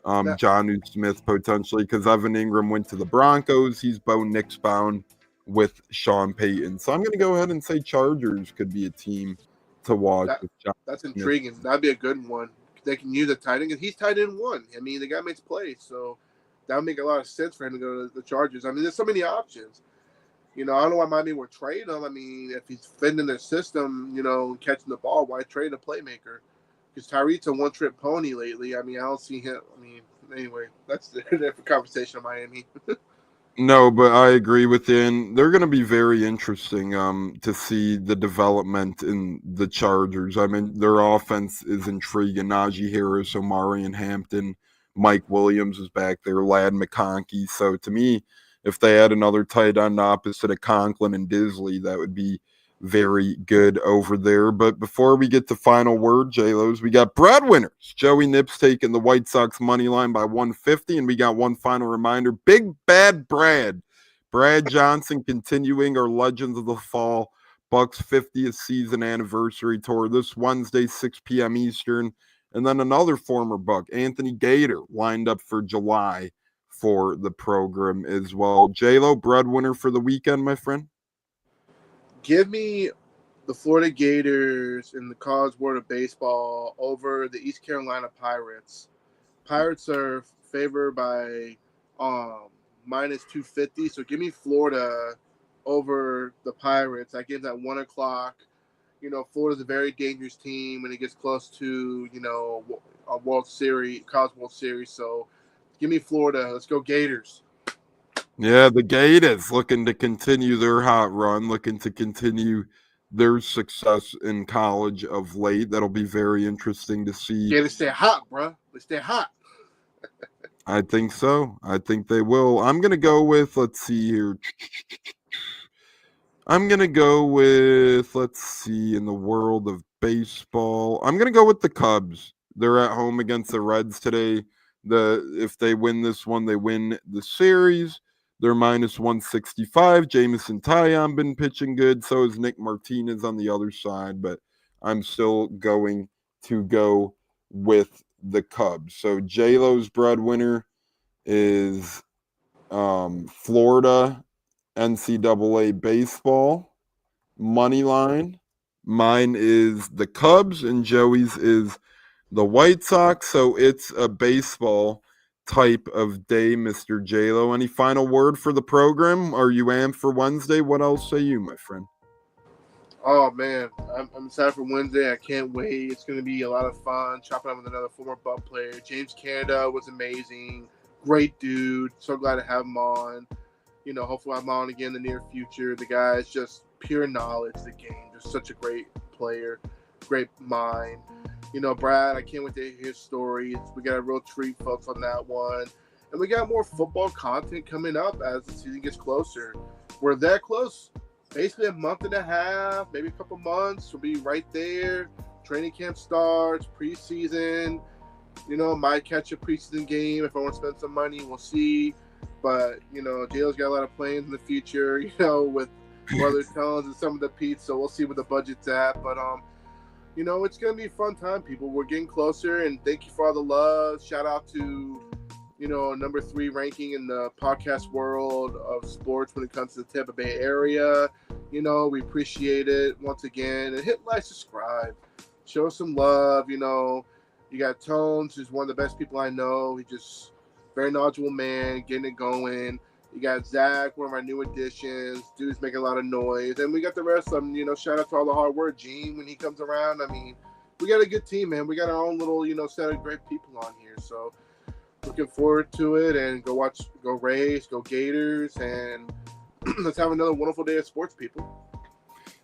Jonnu Smith potentially because Evan Ingram went to the Broncos. He's Bo Nix bound with Sean Payton. So I'm going to go ahead and say Chargers could be a team to watch. That's intriguing. That'd be a good one. They can use a tight end. He's tight end 1. I mean, the guy makes plays, so that would make a lot of sense for him to go to the Chargers. I mean, there's so many options. I don't know why Miami would trade him. I mean, if he's fitting in their system, catching the ball, why trade a playmaker? Because Tyreek's a one-trip pony lately. I mean, I don't see him. I mean, anyway, that's a different conversation in Miami. No, but I agree with you. And they're going to be very interesting to see the development in the Chargers. I mean, their offense is intriguing. Najee Harris, Omarion Hampton, Mike Williams is back there, Ladd McConkey. So to me, if they had another tight end opposite of Conklin and Disley, that would be very good over there. But before we get to final word, J-Lo's, we got breadwinners. Joey Nips taking the White Sox money line by 150, and we got one final reminder. Big Bad Brad Johnson continuing our Legends of the Fall Bucs 50th season anniversary tour this Wednesday, 6 p.m. Eastern. And then another former Buck, Anthony Gator, lined up for July for the program as well. J-Lo, breadwinner for the weekend, my friend? Give me the Florida Gators in the College World of Baseball over the East Carolina Pirates. Pirates are favored by minus 250, so give me Florida over the Pirates. I give that 1 o'clock. Florida's a very dangerous team when it gets close to, a World Series, College World Series, so give me Florida. Let's go Gators. Yeah, the Gators looking to continue their hot run, looking to continue their success in college of late. That'll be very interesting to see. Gators stay hot, bro. They stay hot. I think so. I think they will. I'm going to go with, let's see here. I'm going to go with, let's see, in the world of baseball, I'm going to go with the Cubs. They're at home against the Reds today. If they win this one, they win the series. They're minus 165. Jamison Tyon been pitching good. So is Nick Martinez on the other side. But I'm still going to go with the Cubs. So J-Lo's breadwinner is Florida NCAA baseball money line. Mine is the Cubs and Joey's is the White Sox. So it's a baseball type of day, Mr. J-Lo. Any final word for the program? Are you amped for Wednesday? What else say you, my friend? Oh man, I'm excited for Wednesday. I can't wait. It's going to be a lot of fun. Chopping up with another former Buc player. James Canada was amazing. Great dude. So glad to have him on. You know, hopefully I'm on again in the near future. The guy is just pure knowledge of the game. Just such a great player, great mind. You know, Brad, I can't wait to hear his stories. We got a real treat, folks, on that one. And we got more football content coming up as the season gets closer. We're that close. Basically a month and a half, maybe a couple months. We'll be right there. Training camp starts, preseason. You know, might catch a preseason game if I want to spend some money. We'll see. But, you know, J-Lo's got a lot of plans in the future, you know, with Brother Tones and some of the Pete's. So we'll see where the budget's at. But, you know, it's going to be a fun time, people. We're getting closer. And thank you for all the love. Shout out to, you know, number 3 ranking in the podcast world of sports when it comes to the Tampa Bay area. You know, we appreciate it once again. And hit like, subscribe. Show some love, you know. You got Tones, who's one of the best people I know. He just very knowledgeable man, getting it going. You got Zach, one of our new additions. Dude's making a lot of noise. And we got the rest of them. You know, shout out to all the hard work. Gene, when he comes around. I mean, we got a good team, man. We got our own little, you know, set of great people on here. So looking forward to it. And go Rays, go Gators. And let's have another wonderful day of sports, people.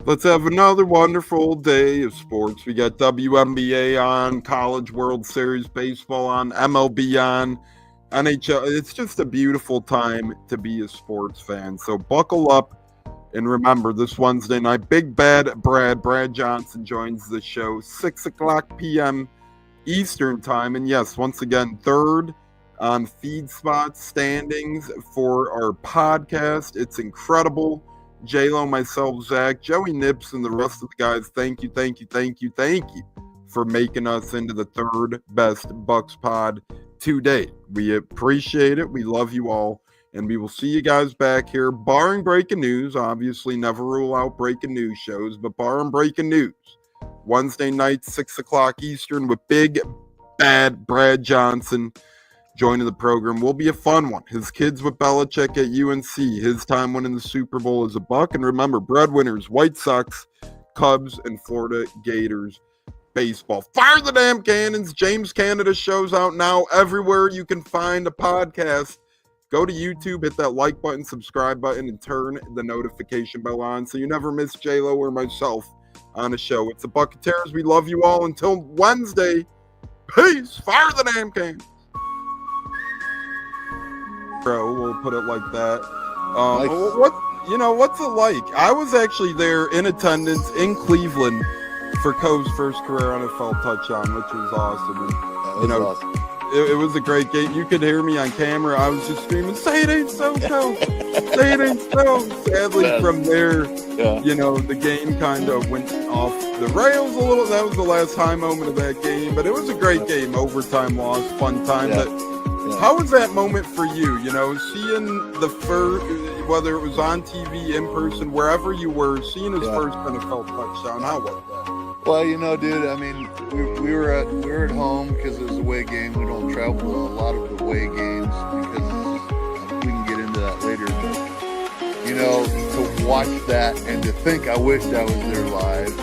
Let's have another wonderful day of sports. We got WNBA on, College World Series baseball on, MLB on, NHL. It's just a beautiful time to be a sports fan. So buckle up and remember this Wednesday night, Big Bad Brad Johnson joins the show, 6 o'clock p.m. Eastern time. And yes, once again, third on feed spot standings for our podcast. It's incredible. J-Lo, myself, Zach, Joey Nips, and the rest of the guys, thank you for making us into the third best Bucs pod to date. We appreciate it. We love you all, and we will see you guys back here, barring breaking news. Obviously, never rule out breaking news shows, but barring breaking news, Wednesday night, 6 o'clock Eastern, with Big Bad Brad Johnson joining the program. Will be a fun one. His kids with Belichick at UNC, his time winning the Super Bowl as a Buck. And remember, breadwinners, White Sox, Cubs, and Florida Gators baseball. Fire the damn cannons. James Canada show's out now everywhere you can find a podcast. Go to YouTube, hit that like button, subscribe button, and turn the notification bell on so you never miss J-Lo or myself on a show. It's the Buccateers. We love you all. Until Wednesday, peace. Fire the damn cannons. Bro, we'll put it like that. Nice. What's it like? I was actually there in attendance in Cleveland for Coe's first career NFL touchdown, which was awesome. And, Awesome. it was a great game. You could hear me on camera. I was just screaming, "Say it ain't so, Coe! Say it ain't so!" Sadly, from there, the game kind of went off the rails a little. That was the last high moment of that game, but it was a great game. Overtime loss, fun time. How was that moment for you? You know, seeing the first, whether it was on TV, in person, wherever you were, seeing his first NFL touchdown. How was that? Well, you know, dude, I mean, we were at home because it was a away game. We don't travel to a lot of the away games because we can get into that later. But, you know, to watch that and to think I wished I was there live.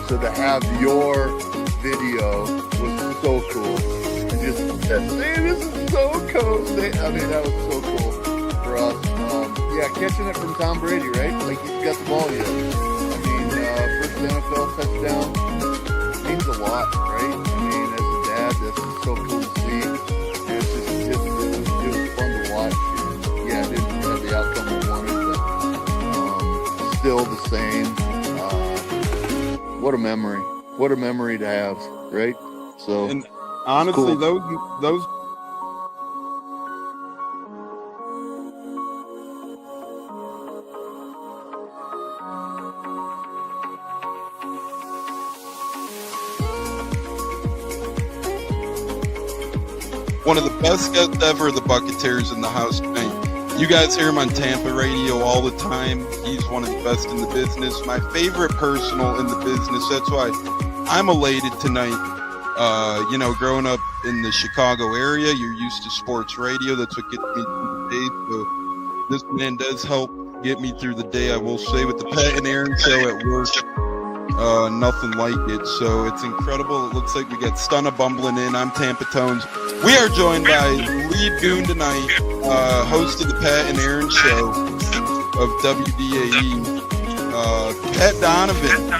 So to have your video was so cool. And just, man, this is so cool. I mean, that was so cool for us. Catching it from Tom Brady, right? Like, he's got the ball yet. I mean, first NFL touchdown means a lot, right? I mean, as a dad, this is so cool to see. And it's just insane. What a memory. What a memory to have, right? So, And honestly, cool. those one of the best guests ever, the Buccateers in the house tonight. You guys hear him on Tampa radio all the time. He's one of the best in the business. My favorite personal in the business. That's why I'm elated tonight. Growing up in the Chicago area, you're used to sports radio. That's what gets me through the day. So this man does help get me through the day, I will say, with the Pat and Aaron show at work. Nothing like it. So it's incredible. It looks like we got Stunna bumbling in. I'm Tampa Tones. We are joined by lead goon tonight, host of the Pat and Aaron show of WDAE, Pat Donovan.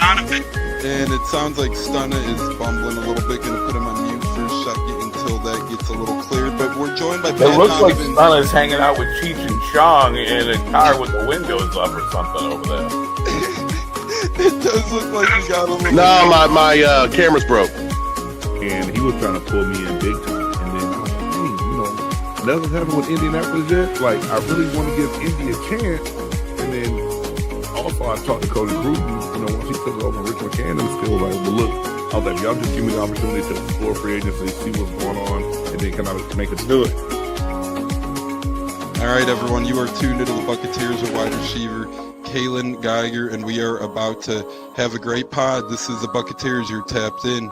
And it sounds like Stunna is bumbling a little bit. Gonna put him on mute for a second until that gets a little clear. But we're joined by Pat It looks like Donovan. Stunna's hanging out with Cheech and Chong in a car with the windows up or something over there. It does look like we got a little. No, my camera's broke. And he was trying to pull me in big time. And then I was like, hey, nothing's happened with Indianapolis yet. Like, I really want to give Indy a chance. And then also I talked to Cody Bruton, once he took over Rich McCann and still like, well, look, I was like, y'all just give me the opportunity to explore free agency, see what's going on, and then come out and make us do it. All right, everyone, you are tuned into the Buccateers at wide receiver, Kalen Geiger, and we are about to have a great pod. This is the Buccateers. You're tapped in.